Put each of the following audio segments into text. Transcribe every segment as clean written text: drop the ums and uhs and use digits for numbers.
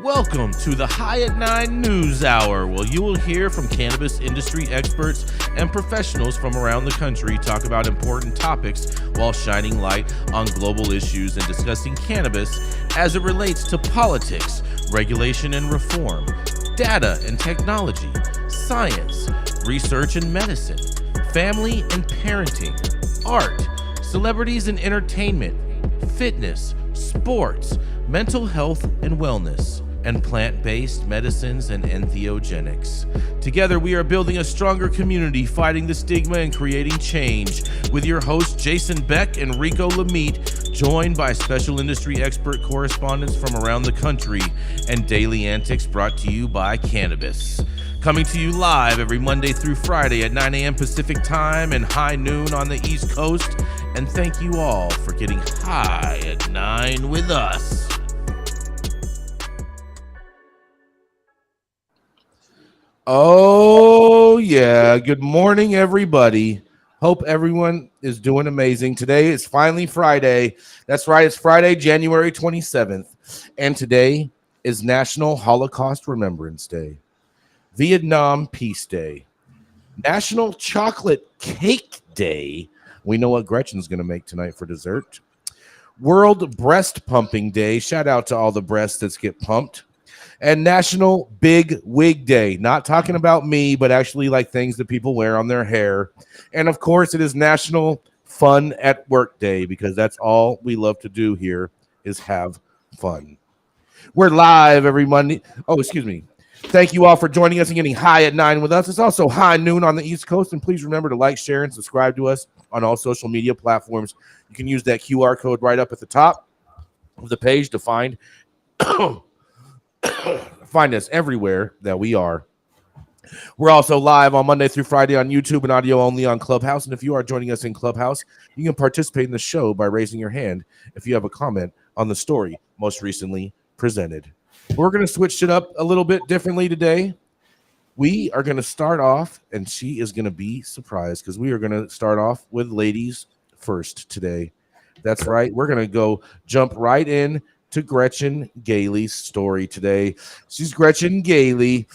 Welcome to the High at 9 News Hour, where you will hear from cannabis industry experts and professionals from around the country talk about important topics while shining light on global issues and discussing cannabis as it relates to politics, regulation and reform, data and technology, science, research and medicine, family and parenting, art, celebrities and entertainment, fitness, sports, mental health and wellness, and plant-based medicines and entheogenics. Together, we are building a stronger community, fighting the stigma and creating change. With your hosts, Jason Beck and Rico Lamitte, joined by special industry expert correspondents from around the country, and daily antics brought to you by Cannabis. Coming to you live every Monday through Friday at 9 a.m. Pacific Time and high noon on the East Coast. And thank you all for getting high at 9 with us. Oh, yeah. Good morning, everybody. Hope everyone is doing amazing. Today is finally Friday. That's right. It's Friday, January 27th. And today is National Holocaust Remembrance Day, Vietnam Peace Day, National Chocolate Cake Day. We know what Gretchen's going to make tonight for dessert. World Breast Pumping Day. Shout out to all the breasts that get pumped. And National Big Wig Day. Not talking about me, but actually like things that people wear on their hair. And of course, it is National Fun at Work Day, because that's all we love to do here is have fun. We're live every Monday. Oh, excuse me. Thank you all for joining us and getting high at 9 with us. It's also high noon on the East Coast. And please remember to like, share, and subscribe to us on all social media platforms. You can use that QR code right up at the top of the page to find us everywhere that we are. We're also live on Monday through Friday on YouTube and audio only on Clubhouse. And if you are joining us in Clubhouse, you can participate in the show by raising your hand if you have a comment on the story most recently presented. We're going to switch it up a little bit differently today. We are going to start off, and she is going to be surprised because we are going to start off with ladies first today. That's right. We're going to jump right in to Gretchen Gailey's story today. She's Gretchen Gailey.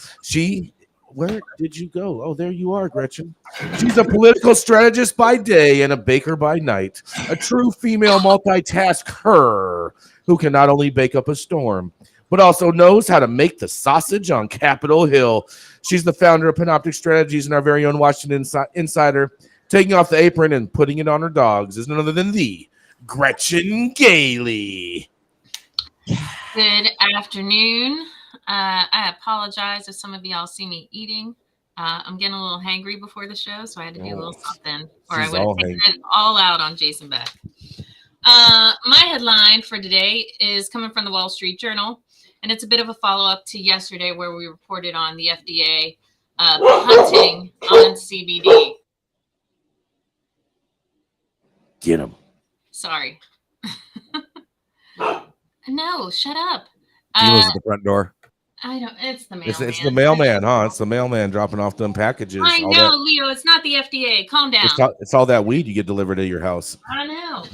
Where did you go? Oh, there you are, Gretchen. She's a political strategist by day and a baker by night, a true female multitasker who can not only bake up a storm, but also knows how to make the sausage on Capitol Hill. She's the founder of Panoptic Strategies and our very own Washington Insider. Taking off the apron and putting it on her dogs is none other than the Gretchen Gailey. Good afternoon. I apologize if some of y'all see me eating. I'm getting a little hangry before the show, so I had to do a little something, or I would have taken it all out on Jason Beck. My headline for today is coming from the Wall Street Journal, and it's a bit of a follow-up to yesterday where we reported on the FDA hunting on CBD. Get him. Sorry. No, shut up. Dealers at the front door. I don't. It's the mailman. It's the mailman, huh? It's the mailman dropping off them packages. I know, Leo. It's not the FDA. Calm down. It's all that weed you get delivered to your house. I know.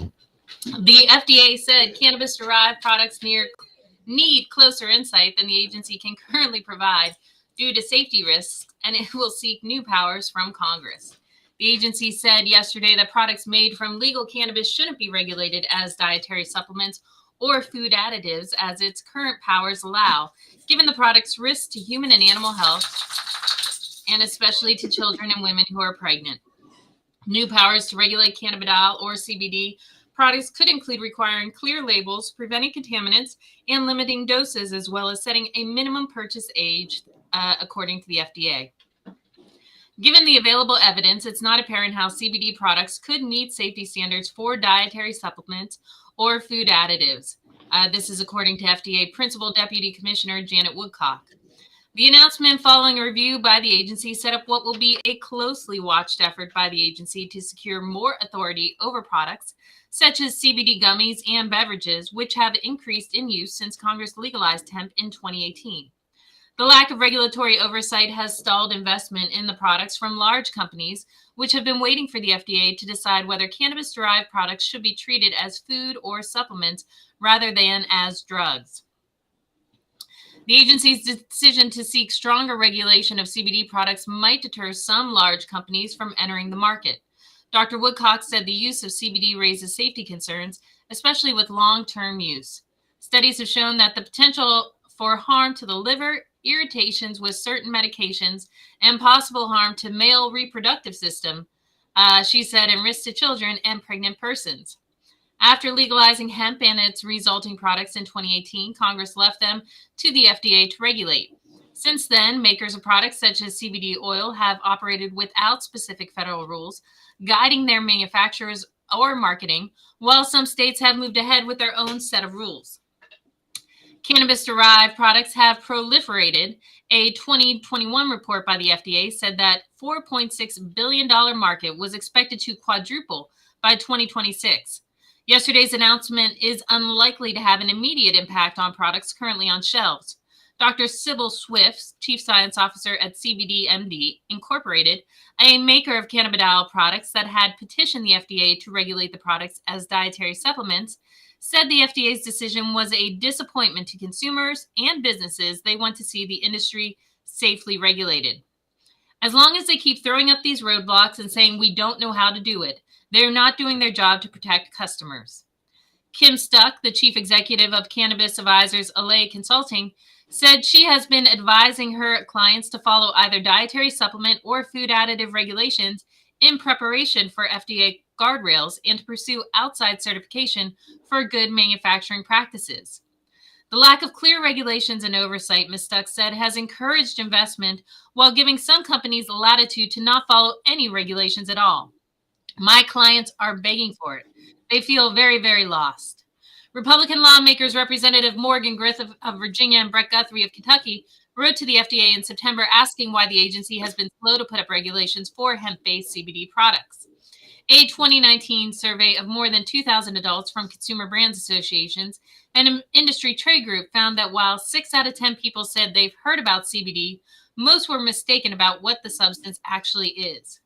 The FDA said cannabis-derived products need closer insight than the agency can currently provide due to safety risks, and it will seek new powers from Congress. The agency said yesterday that products made from legal cannabis shouldn't be regulated as dietary supplements or food additives as its current powers allow, given the product's risk to human and animal health, and especially to children and women who are pregnant. New powers to regulate cannabidiol or CBD products could include requiring clear labels, preventing contaminants, and limiting doses, as well as setting a minimum purchase age, according to the FDA. Given the available evidence, it's not apparent how CBD products could meet safety standards for dietary supplements or food additives. This is according to FDA Principal Deputy Commissioner Janet Woodcock. The announcement following a review by the agency set up what will be a closely watched effort by the agency to secure more authority over products such as CBD gummies and beverages, which have increased in use since Congress legalized hemp in 2018. The lack of regulatory oversight has stalled investment in the products from large companies, which have been waiting for the FDA to decide whether cannabis-derived products should be treated as food or supplements rather than as drugs. The agency's decision to seek stronger regulation of CBD products might deter some large companies from entering the market. Dr. Woodcock said the use of CBD raises safety concerns, especially with long-term use. Studies have shown that the potential for harm to the liver, irritations with certain medications, and possible harm to male reproductive system, she said, and risk to children and pregnant persons. After legalizing hemp and its resulting products in 2018, Congress left them to the FDA to regulate. Since then, makers of products such as CBD oil have operated without specific federal rules, guiding their manufacturers or marketing, while some states have moved ahead with their own set of rules. Cannabis-derived products have proliferated. A 2021 report by the FDA said that $4.6 billion market was expected to quadruple by 2026. Yesterday's announcement is unlikely to have an immediate impact on products currently on shelves. Dr. Sybil Swift, Chief Science Officer at CBDMD Incorporated, a maker of cannabidiol products that had petitioned the FDA to regulate the products as dietary supplements, said the FDA's decision was a disappointment to consumers and businesses. They want to see the industry safely regulated. As long as they keep throwing up these roadblocks and saying we don't know how to do it, they're not doing their job to protect customers. Kim Stuck, the chief executive of Cannabis Advisors LA Consulting, said she has been advising her clients to follow either dietary supplement or food additive regulations in preparation for FDA guardrails and to pursue outside certification for good manufacturing practices. The lack of clear regulations and oversight, Ms. Stuck said, has encouraged investment while giving some companies the latitude to not follow any regulations at all. My clients are begging for it. They feel very, very lost. Republican lawmakers Representative Morgan Griffith of Virginia and Brett Guthrie of Kentucky wrote to the FDA in September asking why the agency has been slow to put up regulations for hemp-based CBD products. A 2019 survey of more than 2,000 adults from consumer brands associations and an industry trade group found that while 6 out of 10 people said they've heard about CBD, most were mistaken about what the substance actually is.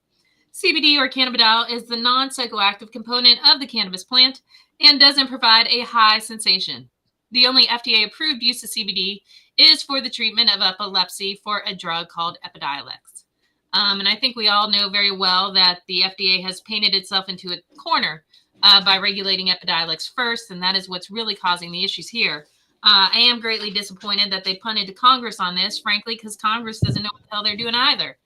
CBD, or cannabidiol, is the non-psychoactive component of the cannabis plant and doesn't provide a high sensation. The only FDA-approved use of CBD is for the treatment of epilepsy for a drug called Epidiolex. And I think we all know very well that the FDA has painted itself into a corner by regulating Epidiolex first, and that is what's really causing the issues here. I am greatly disappointed that they punted to Congress on this, frankly, because Congress doesn't know what the hell they're doing either.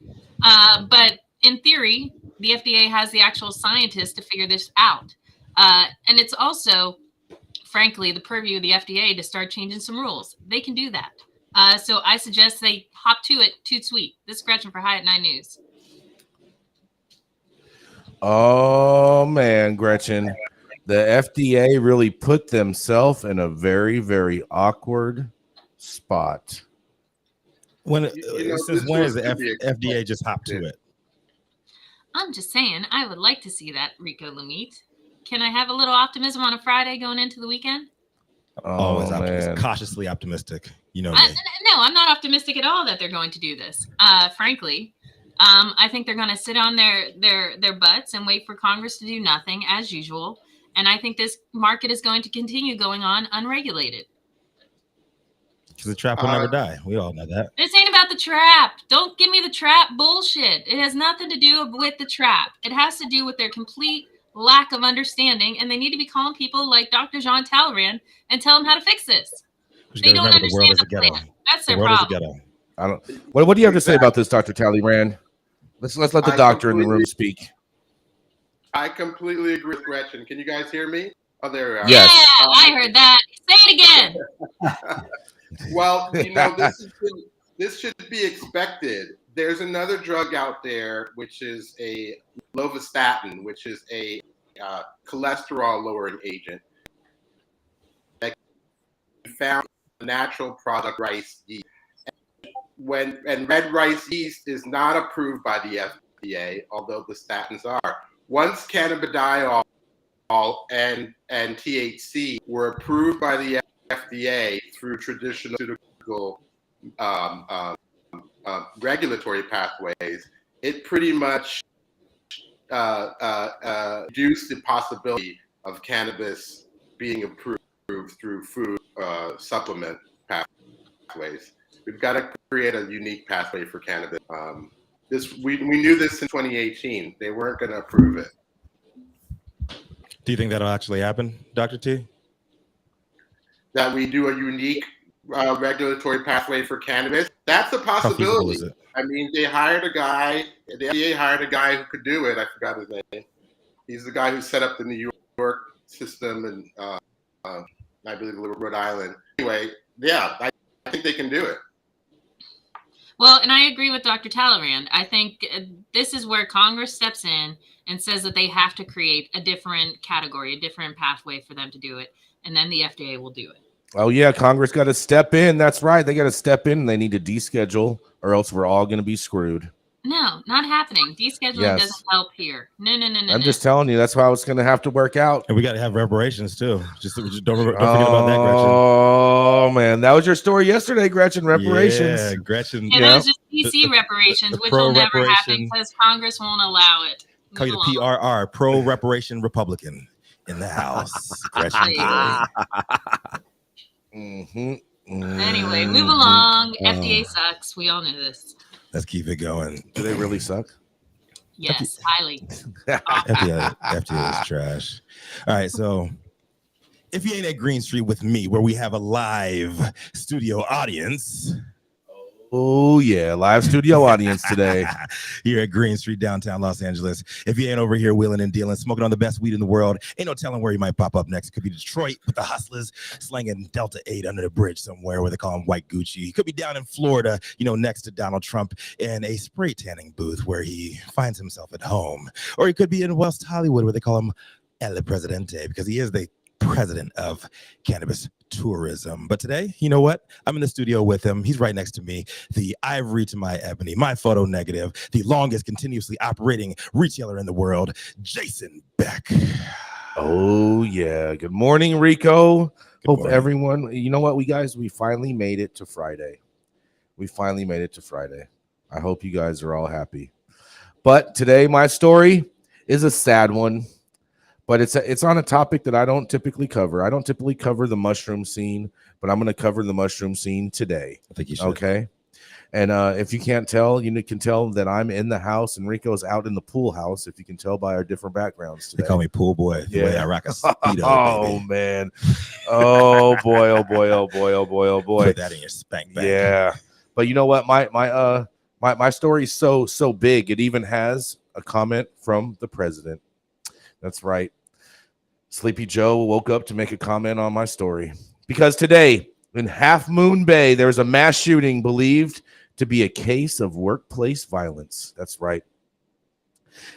But in theory, the FDA has the actual scientists to figure this out. And it's also, frankly, the purview of the FDA to start changing some rules. They can do that. So I suggest they hop to it. Too sweet. This is Gretchen for High at 9 News. Oh, man, Gretchen. The FDA really put themselves in a very, very awkward spot. When has the FDA just hopped to it? I'm just saying, I would like to see that, Rico Lamitte. Can I have a little optimism on a Friday going into the weekend? Always cautiously optimistic. You know me. No, I'm not optimistic at all that they're going to do this. Frankly, I think they're going to sit on their butts and wait for Congress to do nothing as usual. And I think this market is going to continue going on unregulated. Because the trap will never die. We all know that. This ain't about the trap. Don't give me the trap bullshit. It has nothing to do with the trap. It has to do with their complete lack of understanding, and they need to be calling people like Dr. Jean Talleyrand and tell them how to fix this. They don't understand the plan. That's their problem. What do you have to say about this, Dr. Talleyrand? Let's let the doctor in the room speak. I completely agree with Gretchen. Can you guys hear me? Oh, there we are. Yes. Yeah, I heard that. Say it again. Well, this should be expected. There's another drug out there, which is a lovastatin, which is a cholesterol-lowering agent that found a natural product, rice yeast. And red rice yeast is not approved by the FDA, although the statins are. Once cannabidiol and THC were approved by the FDA through traditional regulatory pathways, it pretty much reduced the possibility of cannabis being approved through food supplement pathways. We've got to create a unique pathway for cannabis. We knew this in 2018. They weren't going to approve it. Do you think that'll actually happen, Dr. T? That we do a unique regulatory pathway for cannabis? That's a possibility. How feasible is it? I mean, the FDA hired a guy who could do it. I forgot his name. He's the guy who set up the New York system and I believe Rhode Island. Anyway, yeah, I think they can do it. Well, and I agree with Dr. Talleyrand. I think this is where Congress steps in and says that they have to create a different category, a different pathway for them to do it. And then the FDA will do it. Oh, yeah. Congress got to step in. That's right. They got to step in. They need to deschedule or else we're all going to be screwed. No, not happening. Descheduling doesn't help here. No. I'm just telling you, that's how it's going to have to work out. And we got to have reparations too. Just don't forget about that, Gretchen. Oh man, that was your story yesterday, Gretchen. Reparations. Yeah, Gretchen. Yeah, that was just PC reparations, which will never happen because Congress won't allow it. Call you the PRR, pro reparation Republican in the House. Gretchen Gailey. Anyway, move along. FDA sucks. We all know this. Let's keep it going. Do they really suck? Yes, highly. FDA is trash. All right, so if you ain't at Green Street with me, where we have a live studio audience. Oh, yeah. Live studio audience today. Here at Green Street, downtown Los Angeles. If you ain't over here wheeling and dealing, smoking on the best weed in the world, ain't no telling where you might pop up next. It could be Detroit with the hustlers slanging Delta 8 under the bridge somewhere where they call him White Gucci. He could be down in Florida, next to Donald Trump in a spray tanning booth where he finds himself at home. Or he could be in West Hollywood where they call him El Presidente because he is the president of cannabis tourism. But today, you know what? I'm in the studio with him. He's right next to me. The ivory to my ebony, my photo negative, the longest continuously operating retailer in the world, Jason Beck. Oh, yeah. Good morning, Rico. Hope morning. everyone, you know what, we finally made it to Friday. I hope you guys are all happy. But today, my story is a sad one. But it's on a topic that I don't typically cover. I don't typically cover the mushroom scene, but I'm going to cover the mushroom scene today. I think you should. Okay. And if you can't tell, you can tell that I'm in the house and Rico's out in the pool house. If you can tell by our different backgrounds today. They call me pool boy. The way I rock a speedo. Oh baby. Man. Oh boy. Oh boy. Oh boy. Oh boy. Oh boy. Put that in your spank bag. Yeah. But you know what? My story is so big. It even has a comment from the president. That's right. Sleepy Joe woke up to make a comment on my story. Because today, in Half Moon Bay, there's a mass shooting believed to be a case of workplace violence. That's right.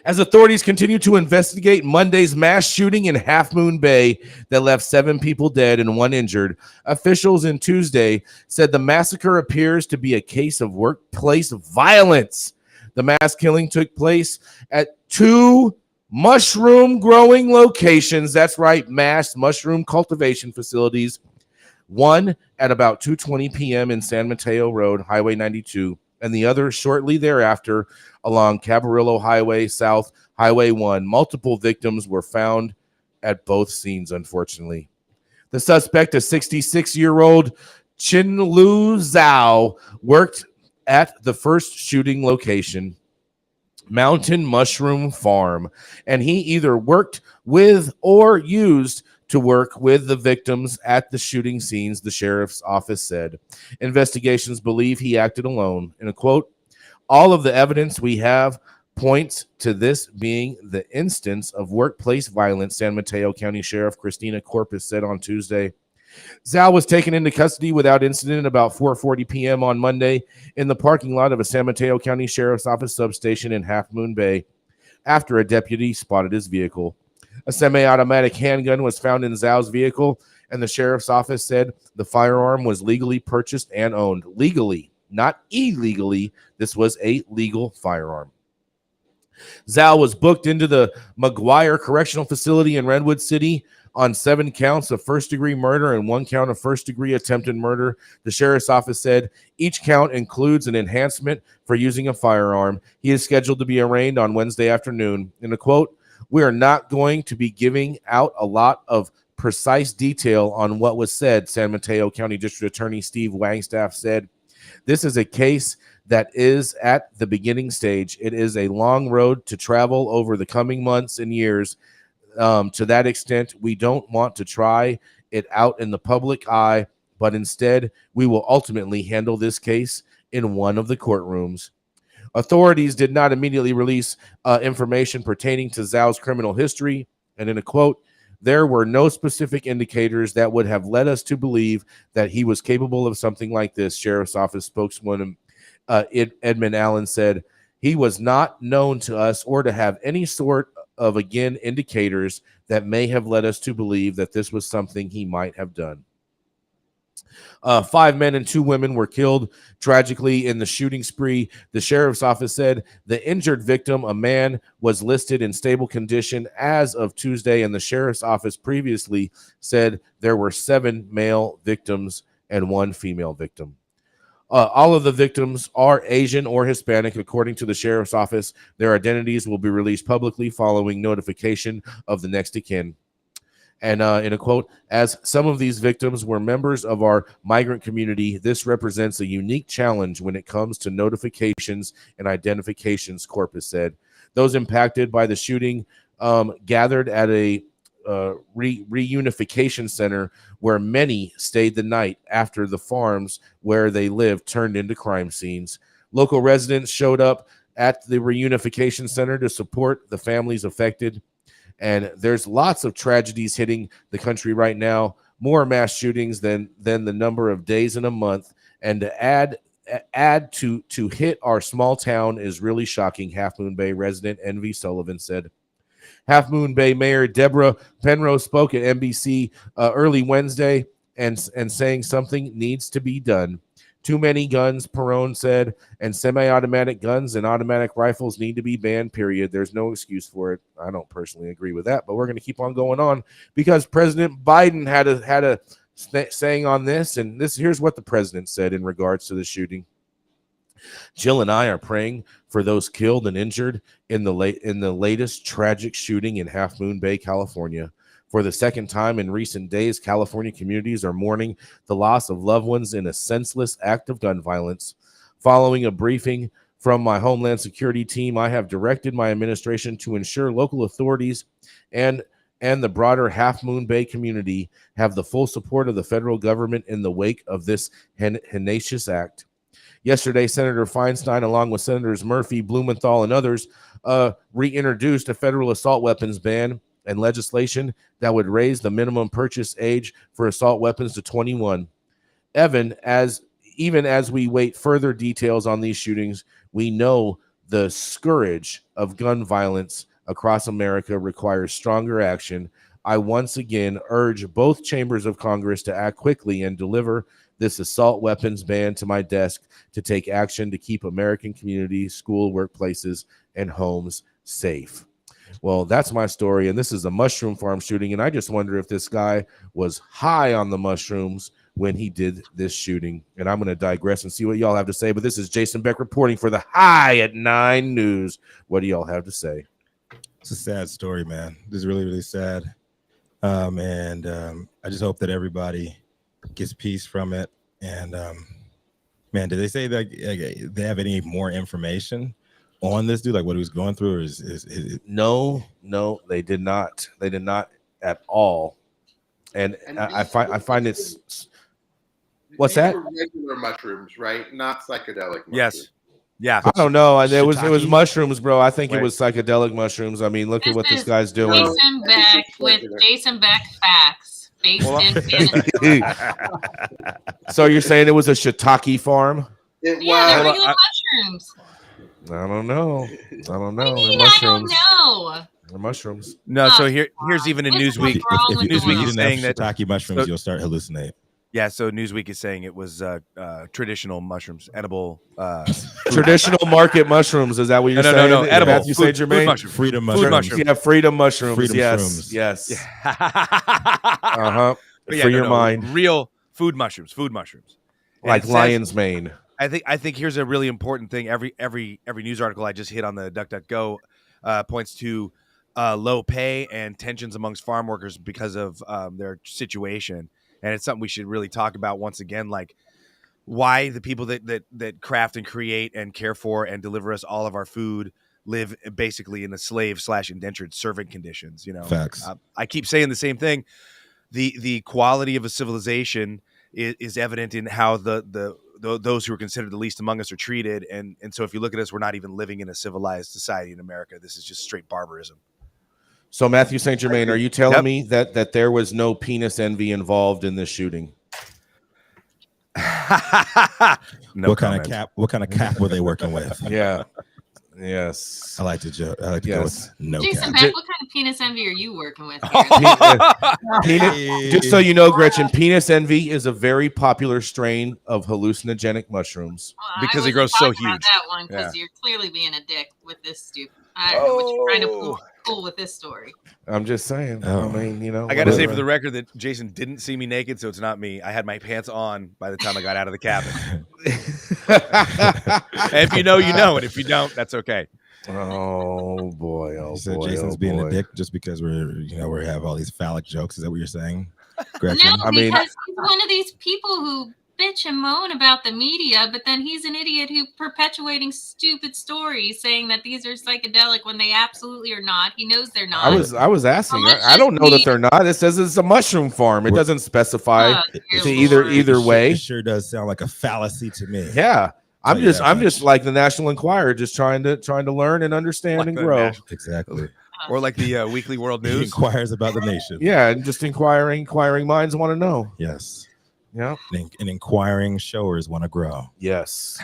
As authorities continue to investigate Monday's mass shooting in Half Moon Bay that left 7 people dead and 1 injured, officials on Tuesday said the massacre appears to be a case of workplace violence. The mass killing took place at 2 mushroom growing locations. That's right, mass mushroom cultivation facilities. One at about 2:20 p.m. in San Mateo Road, Highway 92, and the other shortly thereafter along Cabrillo Highway South, Highway 1. Multiple victims were found at both scenes, unfortunately. The suspect, a 66-year-old Chinlu Zhao, worked at the first shooting location, Mountain Mushroom Farm, and he either worked with or used to work with the victims at the shooting scenes, the sheriff's office said. Investigations believe he acted alone. In a quote, all of the evidence we have points to this being the instance of workplace violence, San Mateo County Sheriff Christina Corpus said on Tuesday. Zhao was taken into custody without incident about 4:40 p.m. on Monday in the parking lot of a San Mateo County Sheriff's Office substation in Half Moon Bay after a deputy spotted his vehicle. A semi-automatic handgun was found in Zhao's vehicle, and the sheriff's office said the firearm was legally purchased and owned. Legally, not illegally. This was a legal firearm. Zhao was booked into the McGuire Correctional Facility in Redwood City on 7 counts of first-degree murder and 1 count of first-degree attempted murder. The sheriff's office said each count includes an enhancement for using a firearm. He is scheduled to be arraigned on Wednesday afternoon. In a quote, we are not going to be giving out a lot of precise detail on what was said, San Mateo County District Attorney Steve Wangstaff said, "This is a case that is at the beginning stage. It is a long road to travel over the coming months and years. To that extent, we don't want to try it out in the public eye, but instead, we will ultimately handle this case in one of the courtrooms." Authorities did not immediately release information pertaining to Zhao's criminal history, and in a quote, "There were no specific indicators that would have led us to believe that he was capable of something like this," Sheriff's Office spokeswoman Edmund Allen said. "He was not known to us or to have any sort of, again, indicators that may have led us to believe that this was something he might have done." 5 men and 2 women were killed tragically in the shooting spree. The sheriff's office said the injured victim, a man, was listed in stable condition as of Tuesday, and the sheriff's office previously said there were 7 male victims and 1 female victim. All of the victims are Asian or Hispanic, according to the sheriff's office. Their identities will be released publicly following notification of the next of kin. And in a quote, "As some of these victims were members of our migrant community, this represents a unique challenge when it comes to notifications and identifications," Corpus said. Those impacted by the shooting gathered at a reunification center where many stayed the night after the farms where they lived turned into crime scenes. Local residents showed up at the reunification center to support the families affected. And there's lots of tragedies hitting the country right now, more mass shootings than the number of days in a month. And to add to hit our small town is really shocking, Half Moon Bay resident Envy Sullivan said. Half Moon Bay Mayor Deborah Penrose spoke at NBC early Wednesday and saying something needs to be done. Too many guns, Perone said, and semi-automatic guns and automatic rifles need to be banned, period. There's no excuse for it. I don't personally agree with that, but we're going to keep on going on because President Biden had a saying on this, and here's what the president said in regards to the shooting. "Jill and I are praying for those killed and injured in the latest tragic shooting in Half Moon Bay, California. For the second time in recent days, California communities are mourning the loss of loved ones in a senseless act of gun violence. Following a briefing from my Homeland Security team, I have directed my administration to ensure local authorities and the broader Half Moon Bay community have the full support of the federal government in the wake of this heinous act." Yesterday, Senator Feinstein, along with Senators Murphy, Blumenthal, and others, reintroduced a federal assault weapons ban and legislation that would raise the minimum purchase age for assault weapons to 21. Even as we wait further details on these shootings, we know the scourge of gun violence across America requires stronger action. I once again urge both chambers of Congress to act quickly and deliver this assault weapons ban to my desk to take action to keep American communities, school, workplaces, and homes safe. Well, that's my story, and this is a mushroom farm shooting, and I just wonder if this guy was high on the mushrooms when he did this shooting. And I'm going to digress and see what y'all have to say, but this is Jason Beck reporting for the High at 9 News. What do y'all have to say? It's a sad story, man. This is really, really sad. I just hope that everybody gets peace from it. And man, did they say that they have any more information on this dude, like what he was going through? Or is No, they did not. They did not at all. And I find it's what's that? Regular mushrooms, right? Not psychedelic mushrooms. Yes. Yeah. I don't know. It was Shiitake? mushrooms, bro. I think Right. it was psychedelic mushrooms. I mean, look at what this guy's doing. Jason Beck with Jason Beck facts based in Canada. So you're saying it was a shiitake farm? It Yeah, they're was. regular mushrooms. I don't know. What do you They're mean? I don't mushrooms. know. They're mushrooms. No, so here's even a This is Newsweek. wrong if with you the Newsweek eat is world. enough saying that- shiitake mushrooms, so- you'll start hallucinate. Yeah, so Newsweek is saying it was traditional mushrooms, edible. Traditional market mushrooms. Is that what you're No, saying? edible. Mathieu St Germain? Food mushrooms. Freedom Food mushrooms. mushrooms. Yeah, freedom mushrooms. Freedom yes. shrooms. Yes. Yeah. Uh-huh. But yeah, For no, your no, mind. real food mushrooms. And Like it says- lion's mane. I think here's a really important thing. Every news article I just hit on the DuckDuckGo points to low pay and tensions amongst farm workers because of their situation. And it's something we should really talk about once again, like why the people that craft and create and care for and deliver us all of our food live basically in the slave/indentured servant conditions. You know, Facts. I keep saying the same thing. The quality of a civilization is evident in how those who are considered the least among us are treated. And so if you look at us, we're not even living in a civilized society in America. This is just straight barbarism. So Mathieu St Germain, are you telling Yep. me that there was no penis envy involved in this shooting? No What comment. kind of cap were they working with? Yeah. Yes. I like to joke. I like to go with no Jason cap. Beck, what kind of penis envy are you working with here? Just so you know, Gretchen, penis envy is a very popular strain of hallucinogenic mushrooms. Well, Because I it grows wasn't so talking about huge. that one because you're clearly being a dick with this stupid. I don't know what you're trying to pull with this story. I'm just saying. Oh. I mean, you know. I got to say whatever. for the record that Jason didn't see me naked, so it's not me. I had my pants on by the time I got out of the cabin. And if you know, you know. And if you don't, that's okay. Oh boy! Oh You said boy! Jason's oh, being boy. a dick just because we have all these phallic jokes. Is that what you're saying, Gretchen? No, I mean- because he's one of these people who bitch and moan about the media, but then he's an idiot who perpetuating stupid stories saying that these are psychedelic when they absolutely are not. He knows they're not. I was asking. Well, let's I don't just know that be- they're not. It says it's a mushroom farm. It doesn't specify Dear to either Lord. way. It sure does sound like a fallacy to me. Yeah. I'm So, just yeah, I'm just like the National Enquirer, just trying to learn and understand Like and the grow. National- Exactly. Or like the Weekly World He News. inquires about the nation. Yeah, and just inquiring minds want to know. Yes. Yeah. And inquiring showers want to grow. Yes.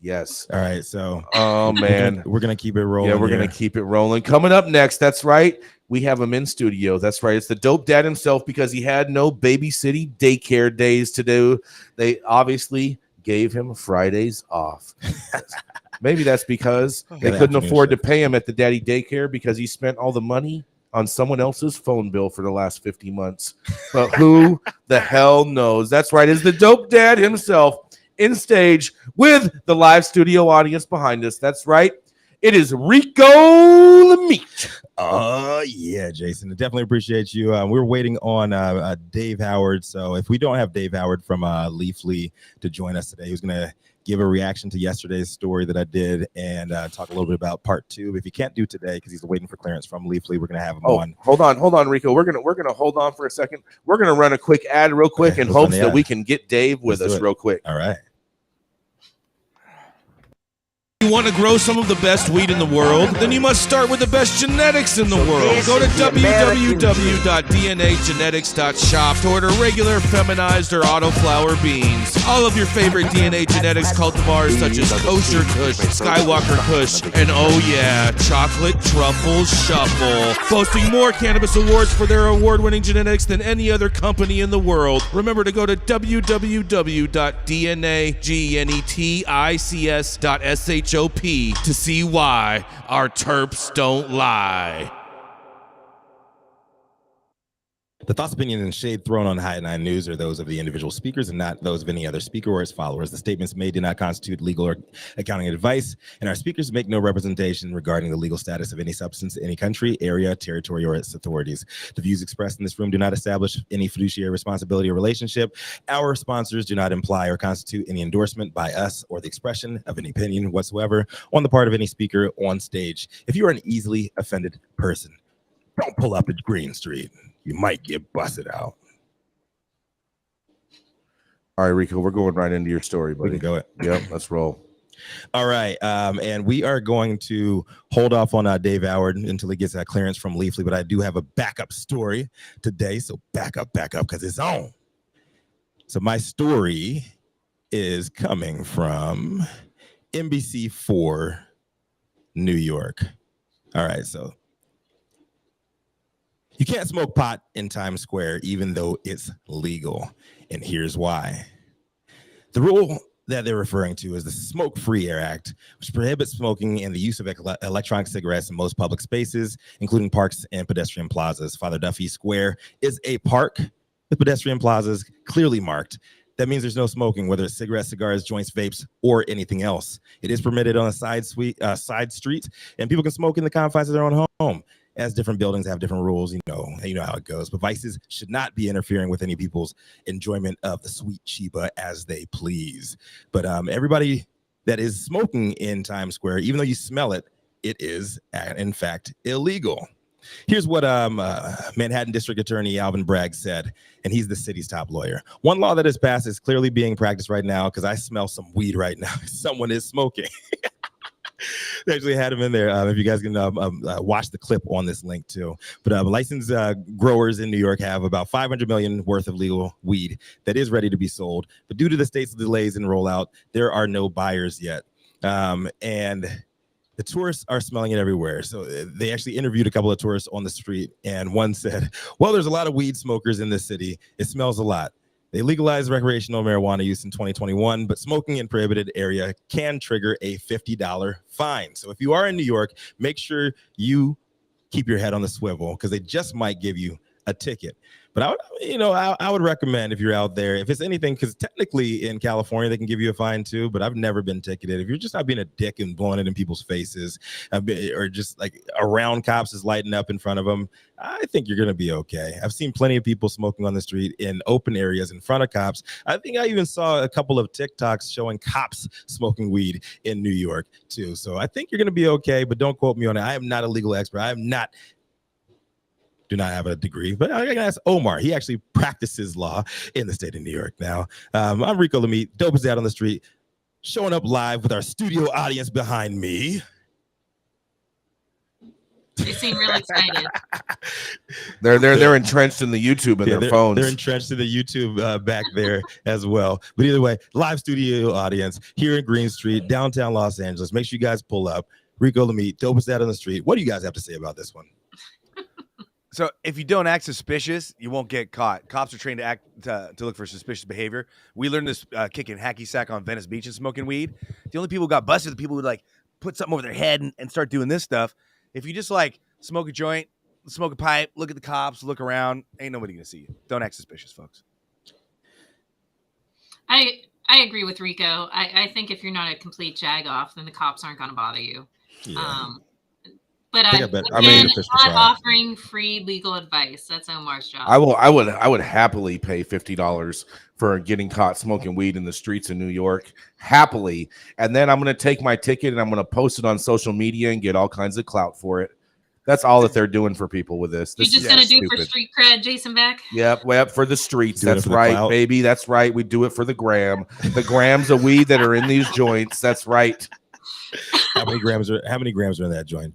Yes. All right. So, Oh man. we're gonna keep it rolling. Yeah, we're here. gonna keep it rolling. Coming up next, that's right. We have him in studio. That's right. It's the dope dad himself because he had no babysitting daycare days to do. They obviously gave him Fridays off. Maybe that's because they Yeah, couldn't afternoon afford to shift. pay him at the daddy daycare because he spent all the money on someone else's phone bill for the last 50 months. But who the hell knows? That's right. It's the dope dad himself in stage with the live studio audience behind us. That's right. It is Rico Lamitte. Oh yeah, Jason. I definitely appreciate you. We're waiting on Dave Howard. So if we don't have Dave Howard from Leafly to join us today, who's gonna give a reaction to yesterday's story that I did and talk a little bit about part 2. If he can't do today because he's waiting for clearance from Leafly, we're gonna have him on. Hold on, Rico. We're gonna hold on for a second. We're gonna run a quick ad real quick Okay, in let's run hopes the that ad. we can get Dave with Let's do us it. real quick. All right. You want to grow some of the best weed in the world? Then you must start with the best genetics in the world. Go to www.dnagenetics.shop to order regular, feminized, or autoflower beans. All of your favorite DNA genetics cultivars such as Kosher Kush, Skywalker Kush, and oh yeah, Chocolate Truffle Shuffle. Boasting more cannabis awards for their award-winning genetics than any other company in the world. Remember to go to www.dnagenetics.shop to see why our terps don't lie. The thoughts, opinions, and shade thrown on High at 9 News are those of the individual speakers and not those of any other speaker or his followers. The statements made do not constitute legal or accounting advice, and our speakers make no representation regarding the legal status of any substance in any country, area, territory, or its authorities. The views expressed in this room do not establish any fiduciary responsibility or relationship. Our sponsors do not imply or constitute any endorsement by us or the expression of any opinion whatsoever on the part of any speaker on stage. If you are an easily offended person, don't pull up at Green Street. You might get busted out. All right, Rico, we're going right into your story, We buddy. can go it. Yep, let's roll. All right. And we are going to hold off on Dave Howard until he gets that clearance from Leafly. But I do have a backup story today. So back up, because it's on. So my story is coming from NBC4 New York. All right. So you can't smoke pot in Times Square, even though it's legal. And here's why. The rule that they're referring to is the Smoke Free Air Act, which prohibits smoking and the use of electronic cigarettes in most public spaces, including parks and pedestrian plazas. Father Duffy Square is a park with pedestrian plazas clearly marked That means there's no smoking, whether it's cigarettes, cigars, joints, vapes, or anything else. It is permitted on a side street, and people can smoke in the confines of their own home. As different buildings have different rules, you know how it goes. But vices should not be interfering with any people's enjoyment of the sweet Chiba as they please. But everybody that is smoking in Times Square, even though you smell it, it is in fact illegal. Here's what Manhattan District Attorney Alvin Bragg said, and he's the city's top lawyer. One law that has passed is clearly being practiced right now because I smell some weed right now. Someone is smoking. They actually had him in there. If you guys can watch the clip on this link too. But licensed growers in New York have about 500 million worth of legal weed that is ready to be sold. But due to the state's delays in rollout, there are no buyers yet. And the tourists are smelling it everywhere. So they actually interviewed a couple of tourists on the street, and one said, well, there's a lot of weed smokers in this city. It smells a lot. They legalized recreational marijuana use in 2021, but smoking in prohibited area can trigger a $50 fine. So if you are in New York, make sure you keep your head on the swivel because they just might give you a ticket. But I would recommend if you're out there, if it's anything, because technically in California, they can give you a fine too, but I've never been ticketed. If you're just not being a dick and blowing it in people's faces or just like around cops is lighting up in front of them, I think you're going to be okay. I've seen plenty of people smoking on the street in open areas in front of cops. I think I even saw a couple of TikToks showing cops smoking weed in New York too. So I think you're going to be okay, but don't quote me on it. I am not a legal expert. Do not have a degree, but I can ask Omar. He actually practices law in the state of New York now. I'm Rico Lamitte, dopest dad on the street, showing up live with our studio audience behind me. They seem really excited. They're entrenched in the YouTube and their phones. They're entrenched in the YouTube back there as well. But either way, live studio audience here in Green Street, downtown Los Angeles. Make sure you guys pull up. Rico Lamitte, dopest dad on the street. What do you guys have to say about this one? So if you don't act suspicious, you won't get caught. Cops are trained to look for suspicious behavior. We learned this kicking hacky sack on Venice Beach and smoking weed. The only people who got busted are the people who like put something over their head and start doing this stuff. If you just like smoke a joint, smoke a pipe, look at the cops, look around, ain't nobody gonna see you. Don't act suspicious, folks. I agree with Rico. I think if you're not a complete jag-off, then the cops aren't gonna bother you. Yeah. But I'm not offering free legal advice. That's Omar's job. I would happily pay $50 for getting caught smoking weed in the streets of New York, happily. And then I'm going to take my ticket and I'm going to post it on social media and get all kinds of clout for it. That's all that they're doing for people with this. You're just going to do for street cred, Jason Beck? Yep, for the streets. That's right, baby. That's right. We do it for the gram. The grams of weed that are in these joints. That's right. How many grams are in that joint?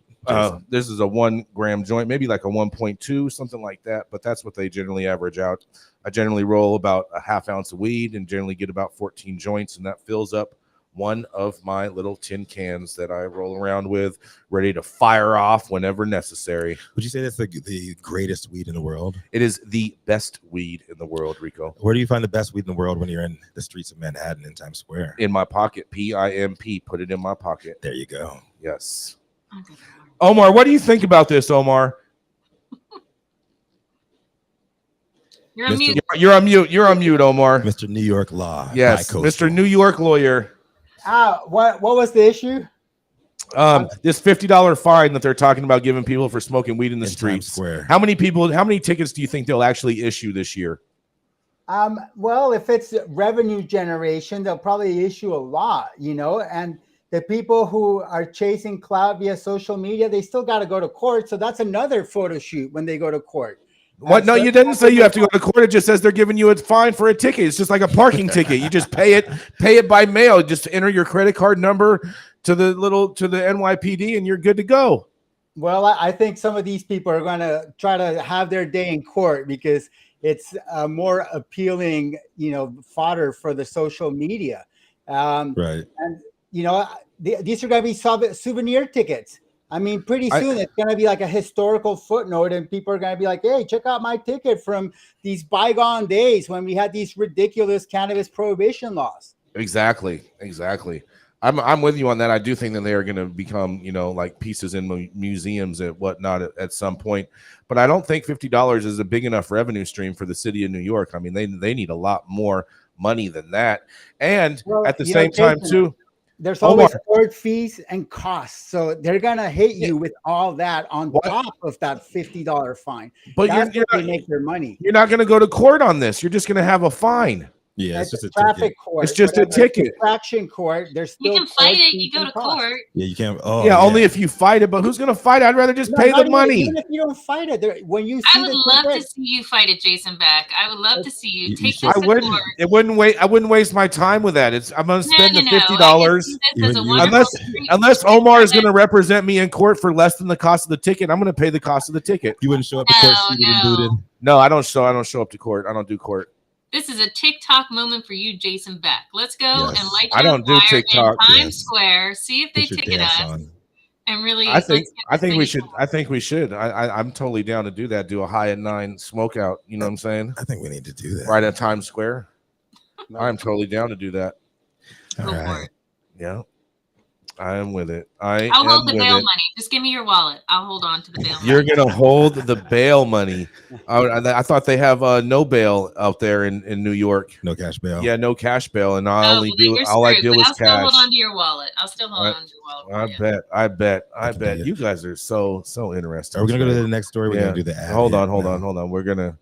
This is a 1 gram joint, maybe like a 1.2, something like that. But that's what they generally average out. I generally roll about a half ounce of weed and generally get about 14 joints, and that fills up one of my little tin cans that I roll around with, ready to fire off whenever necessary. Would you say that's the greatest weed in the world? It is the best weed in the world, Rico. Where do you find the best weed in the world when you're in the streets of Manhattan in Times Square? In my pocket. PIMP. Put it in my pocket. There you go. Yes. Omar, what do you think about this, Omar? You're on mute. You're on mute. You're on mute, Omar. Mr. New York Law. Yes, Mr. New York lawyer. What was the issue? This $50 fine that they're talking about giving people for smoking weed in the streets. How many tickets do you think they'll actually issue this year? Well, if it's revenue generation, they'll probably issue a lot, and the people who are chasing clout via social media, they still got to go to court. So that's another photo shoot when they go to court. What? No, you didn't say you have to go to court. It just says they're giving you a fine for a ticket. It's just like a parking ticket. You just pay it by mail. Just enter your credit card number to the NYPD and you're good to go. Well, I think some of these people are going to try to have their day in court because it's more appealing, fodder for the social media. Right. And, these are going to be souvenir tickets. I mean, pretty soon it's going to be like a historical footnote and people are going to be like, hey, check out my ticket from these bygone days when we had these ridiculous cannabis prohibition laws. Exactly. I'm with you on that. I do think that they are going to become, like pieces in museums and whatnot at some point. But I don't think $50 is a big enough revenue stream for the city of New York. I mean, they need a lot more money than that. And Well, at the same time, Jason, too, there's Omar, always court fees and costs, so they're gonna hit you with all that on What? top of that $50 fine. but That's you're where not, they make their money. you're not going to go to court on this. You're just going to have a fine. Yeah, it's That's just a a traffic ticket. court. It's just a whatever. ticket. Infraction court. There's You still can fight court it. fees You go and to costs. court. Yeah, you can't. Oh, yeah, only if you fight it. But who's going to fight it? I'd rather just No, pay not the even- money. Even if you don't fight it, when you see I would the love to ticket, see you fight it, Jason Beck. I would love to see you You take should. this I to wouldn't. court. It wouldn't wait. I wouldn't waste my time with that. I'm going to spend the No. $50 I just see this as a You- wonderful unless treat. Omar is going to represent me in court for less than the cost of the ticket. I'm going to pay the cost of the ticket. You wouldn't show up to court No, suited and no. booted. No, I don't show up to court. I don't do court. This is a TikTok moment for you, Jason Beck. Let's go Yes. and light I your don't do fire TikTok. in Times Yes. Square. See if they Put your ticket dance us on. and really. I think let's get this I thing think we should. I'm totally down to do that. Do a high at 9 smoke out. You know what I'm saying? I think we need to do that. Right at Times Square. I'm totally down to do that. All Go for right. it. Yeah, I am with it. I'll I'll hold the bail money. Just give me your wallet. I'll hold on to the bail You're money. gonna hold the bail money. I thought they have no bail out there in New York. No cash bail. Yeah, no cash bail, and Oh, I well, only then do you're all I screwed, deal but is I'll still hold cash. on to your wallet. I'll still hold on to your wallet. for you. I bet. can do it. You guys are so interesting. Are we gonna go to the next story? We're Yeah. gonna do the ad. Hold Yeah, on. no. We're gonna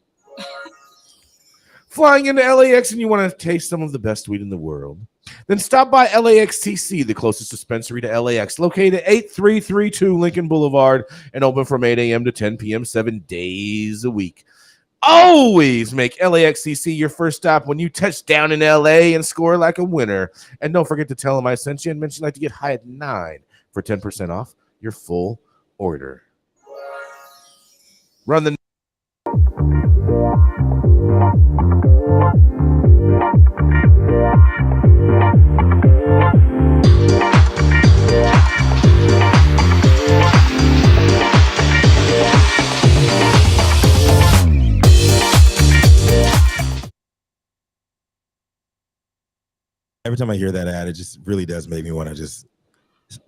flying into LAX, and you want to taste some of the best weed in the world? Then stop by LAXTC, the closest dispensary to LAX, located at 8332 Lincoln Boulevard, and open from 8 a.m. to 10 p.m. 7 days a week. Always make LAXTC your first stop when you touch down in LA and score like a winner. And don't forget to tell them I sent you and mention you'd like to get high at 9 for 10% off your full order. Run the Every time I hear that ad, it just really does make me want to just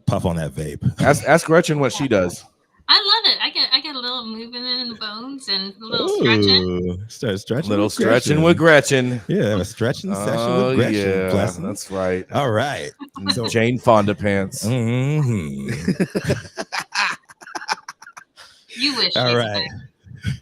puff on that vape. ask Gretchen what she does. I love it. I get a little movement in the bones and a little stretching. Ooh, start stretching. Little with stretching Gretchen. with Gretchen. Yeah, have a stretching session Oh, with Gretchen. yeah, Blessings. that's right. All right. So, Jane Fonda pants. mhm. You wish. All Jason right. Beck.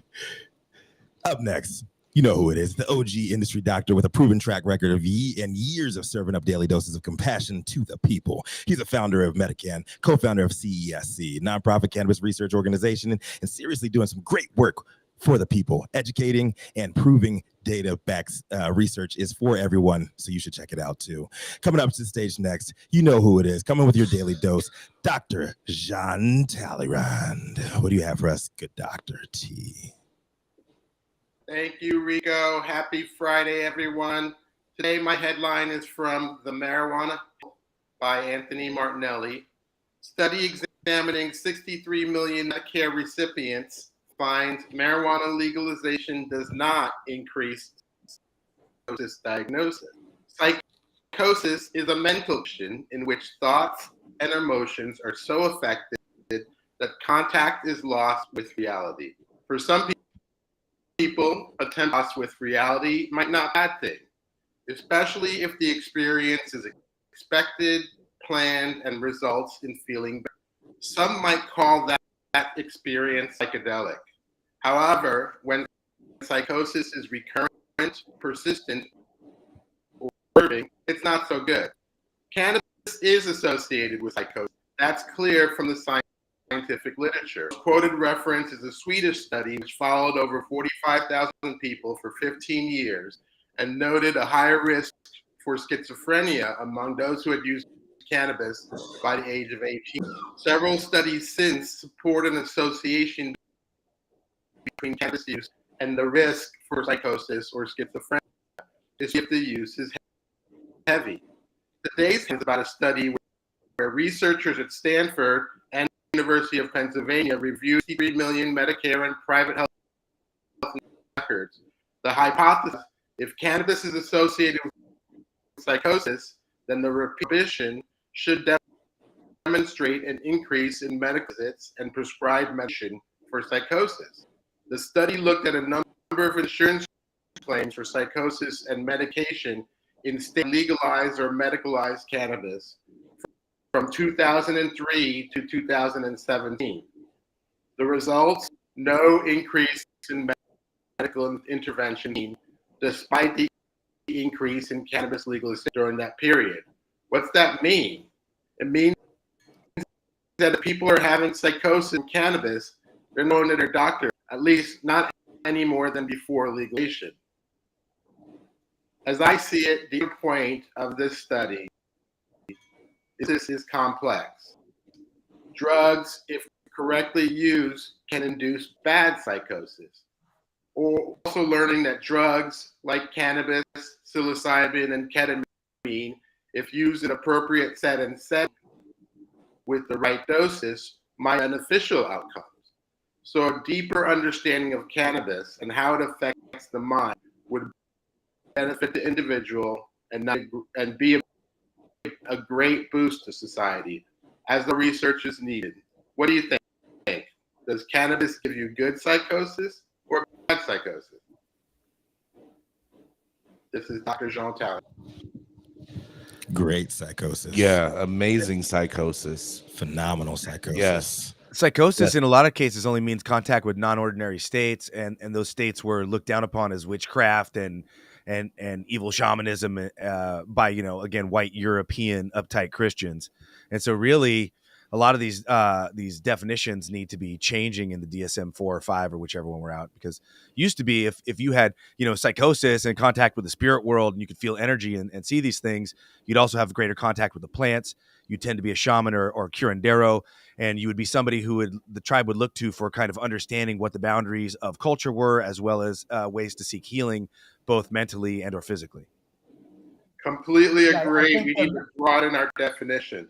Up next, you know who it is, the OG industry doctor with a proven track record of years of serving up daily doses of compassion to the people. He's a founder of Medican, co-founder of CESC, nonprofit cannabis research organization, and seriously doing some great work for the people. Educating and proving data-backed research is for everyone, so you should check it out too. Coming up to the stage next, you know who it is. Coming with your daily dose, Dr. Jean Talleyrand. What do you have for us, good Dr. T? Thank you, Rico. Happy Friday, everyone. Today, my headline is from The Marijuana by Anthony Martinelli. Study examining 63 million Medicare recipients finds marijuana legalization does not increase diagnosis. Psychosis is a mental condition in which thoughts and emotions are so affected that contact is lost with reality. For some people, attempt loss with reality might not be a bad thing, especially if the experience is expected, planned, and results in feeling better. Some might call that experience psychedelic. However, when psychosis is recurrent, persistent, or disturbing, it's not so good. Cannabis is associated with psychosis. That's clear from the scientific literature. A quoted reference is a Swedish study which followed over 45,000 people for 15 years and noted a higher risk for schizophrenia among those who had used cannabis by the age of 18. Several studies since support an association between cannabis use and the risk for psychosis or schizophrenia, if the use is heavy. Today's is about a study where researchers at Stanford and University of Pennsylvania reviewed 3 million Medicare and private health records. The hypothesis, if cannabis is associated with psychosis, then the prohibition should demonstrate an increase in medical visits and prescribed medicine for psychosis. The study looked at a number of insurance claims for psychosis and medication in state legalized or medicalized cannabis from 2003 to 2017. The results, no increase in medical intervention despite the increase in cannabis legalization during that period. What's that mean? It means that if people are having psychosis in cannabis, they're going to their doctor, at least not any more than before legalization. As I see it, the point of this study is this is complex. Drugs, if correctly used, can induce bad psychosis. Or also learning that drugs like cannabis, psilocybin, and ketamine, if used in appropriate setting with the right doses, might have beneficial outcomes. So a deeper understanding of cannabis and how it affects the mind would benefit the individual and be a great boost to society, as the research is needed. What do you think? Does cannabis give you good psychosis or bad psychosis? This is Dr. Jean Talleyrand. Great psychosis. Yeah, amazing psychosis. Phenomenal psychosis. Yes. Psychosis in a lot of cases only means contact with non-ordinary states, and those states were looked down upon as witchcraft and evil shamanism by, again, white European uptight Christians. And so really a lot of these definitions need to be changing in the DSM-4 or 5 or whichever one we're out, because used to be if you had, psychosis and contact with the spirit world and you could feel energy and see these things, you'd also have greater contact with the plants. You tend to be a shaman or curandero, and you would be somebody who the tribe would look to for kind of understanding what the boundaries of culture were, as well as ways to seek healing, both mentally and or physically. Completely agree. We need to broaden our definition.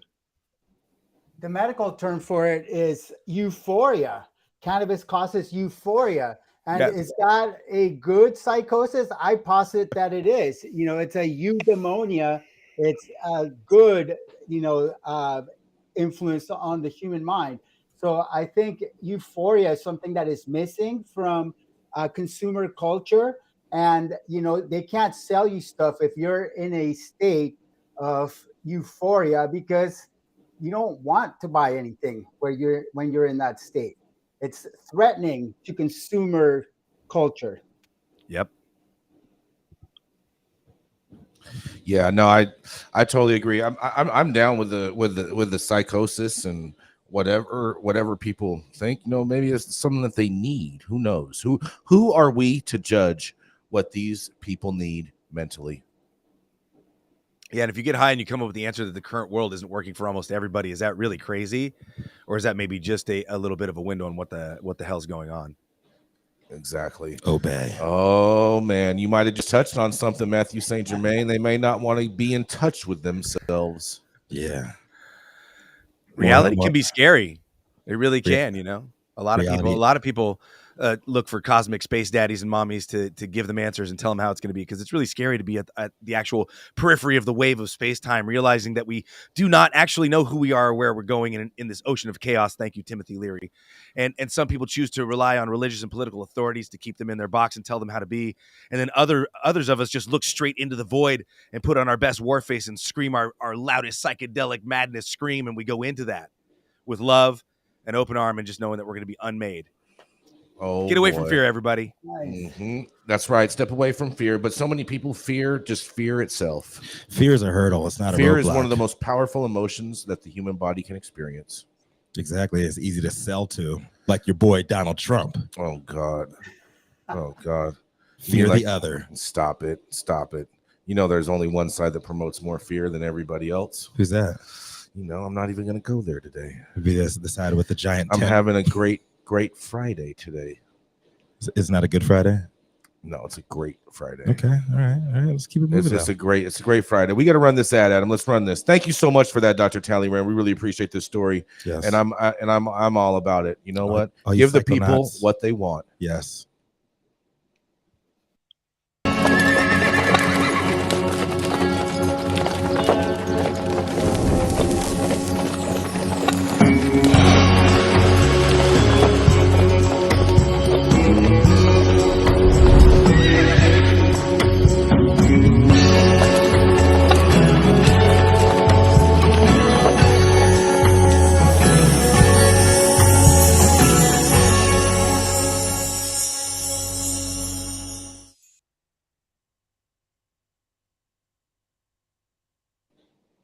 The medical term for it is euphoria. Cannabis causes euphoria. And is that a good psychosis? I posit that it is. It's a eudaimonia. It's a good, influence on the human mind. So I think euphoria is something that is missing from consumer culture. And, they can't sell you stuff if you're in a state of euphoria, because you don't want to buy anything when you're in that state. It's threatening to consumer culture. Yep. Yeah, no, I totally agree. I'm down with the psychosis and whatever people think. Maybe it's something that they need. Who knows? Who are we to judge what these people need mentally? Yeah, and if you get high and you come up with the answer that the current world isn't working for almost everybody, is that really crazy? Or is that maybe just a little bit of a window on what the hell's going on? Exactly. Obey. Oh, man, you might have just touched on something, Mathieu St Germain. They may not want to be in touch with themselves. Yeah. Reality can be scary. It really can, A lot of people look for cosmic space daddies and mommies to give them answers and tell them how it's going to be, because it's really scary to be at the actual periphery of the wave of space-time, realizing that we do not actually know who we are or where we're going in this ocean of chaos. Thank you, Timothy Leary. And some people choose to rely on religious and political authorities to keep them in their box and tell them how to be. And then others of us just look straight into the void and put on our best war face and scream our loudest psychedelic madness scream, and we go into that with love and open arm and just knowing that we're going to be unmade. Oh, get away from fear, everybody. Mm-hmm. That's right. Step away from fear. But so many people fear itself. Fear is a hurdle. It's not a roadblock. Fear is one of the most powerful emotions that the human body can experience. Exactly. It's easy to sell to, like your boy Donald Trump. Oh, God. Oh, God. Fear the other. Stop it. There's only one side that promotes more fear than everybody else. Who's that? I'm not even going to go there today. It'd be the side with the giant I'm tent. having a great Friday today. It's not a good Friday? No, it's a great Friday. Okay. All right. Let's keep it moving. It's a great Friday. We got to run this ad, Adam. Let's run this. Thank you so much for that, Dr. Talleyrand. We really appreciate this story. Yes. And I'm all about it. You know what? Give the people what they want. Yes.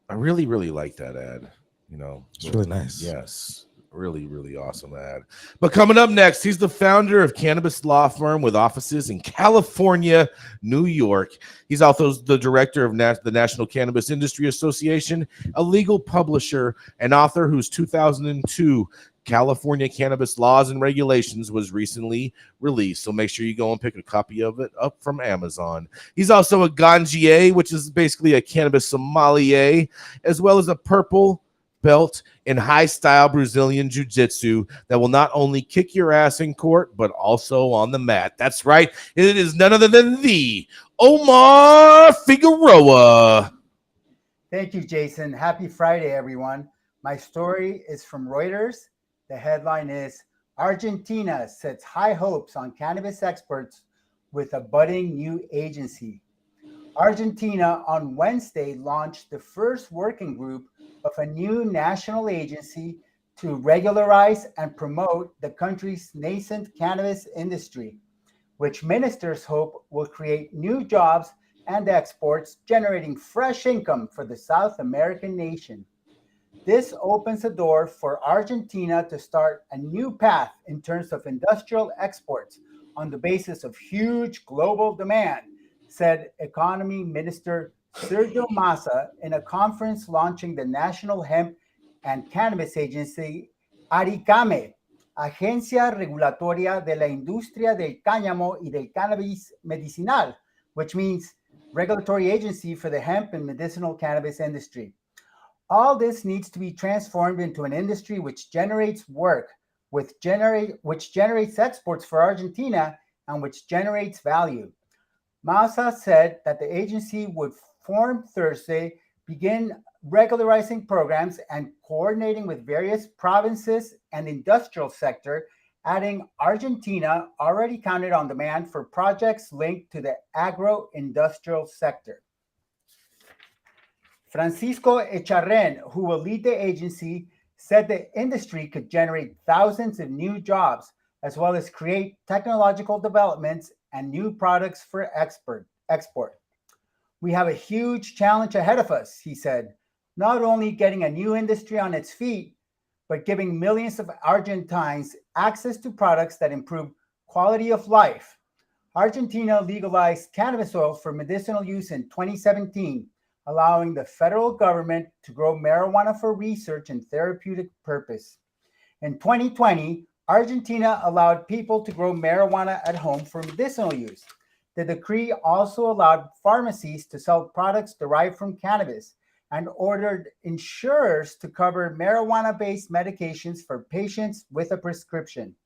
I really, really like that ad. You know, It's really nice. Yes. Really, really awesome ad. But coming up next, he's the founder of cannabis law firm with offices in California, New York. He's also the director of the National Cannabis Industry Association, a legal publisher, and author whose 2002 California Cannabis Laws and Regulations was recently released. So make sure you go and pick a copy of it up from Amazon. He's also a ganjier, which is basically a cannabis sommelier, as well as a purple belt in high-style Brazilian jiu-jitsu that will not only kick your ass in court, but also on the mat. That's right. It is none other than the Omar Figueroa. Thank you, Jason. Happy Friday, everyone. My story is from Reuters. The headline is Argentina sets high hopes on cannabis experts with a budding new agency. Argentina on Wednesday launched the first working group of a new national agency to regularize and promote the country's nascent cannabis industry, which ministers hope will create new jobs and exports, generating fresh income for the South American nation. This opens the door for Argentina to start a new path in terms of industrial exports on the basis of huge global demand, said Economy Minister Sergio Massa in a conference launching the National Hemp and Cannabis Agency, ARICAME, Agencia Regulatoria de la Industria del Cáñamo y del Cannabis Medicinal, which means Regulatory Agency for the Hemp and Medicinal Cannabis Industry. All this needs to be transformed into an industry which generates work, which generates exports for Argentina, and which generates value. Massa said that the agency would form Thursday, begin regularizing programs and coordinating with various provinces and industrial sector, adding Argentina already counted on demand for projects linked to the agro-industrial sector. Francisco Echarren, who will lead the agency, said the industry could generate thousands of new jobs, as well as create technological developments and new products for export. We have a huge challenge ahead of us, he said, not only getting a new industry on its feet, but giving millions of Argentines access to products that improve quality of life. Argentina legalized cannabis oil for medicinal use in 2017, allowing the federal government to grow marijuana for research and therapeutic purpose. In 2020, Argentina allowed people to grow marijuana at home for medicinal use. The decree also allowed pharmacies to sell products derived from cannabis and ordered insurers to cover marijuana-based medications for patients with a prescription.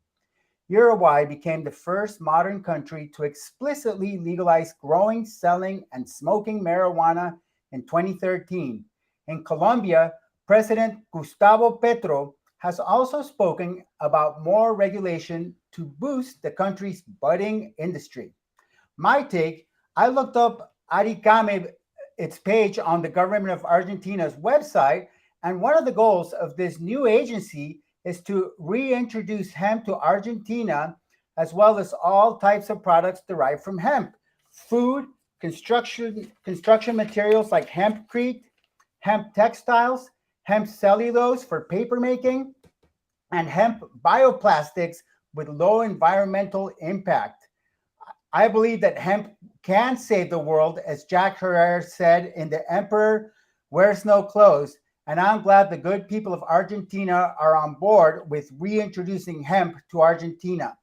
Uruguay became the first modern country to explicitly legalize growing, selling, and smoking marijuana in 2013. In Colombia, President Gustavo Petro has also spoken about more regulation to boost the country's budding industry. My take, I looked up ARICAME, its page on the government of Argentina's website, and one of the goals of this new agency is to reintroduce hemp to Argentina, as well as all types of products derived from hemp, food, construction materials like hempcrete, hemp textiles, hemp cellulose for paper making, and hemp bioplastics with low environmental impact. I believe that hemp can save the world, as Jack Herrera said in The Emperor Wears No Clothes, and I'm glad the good people of Argentina are on board with reintroducing hemp to Argentina.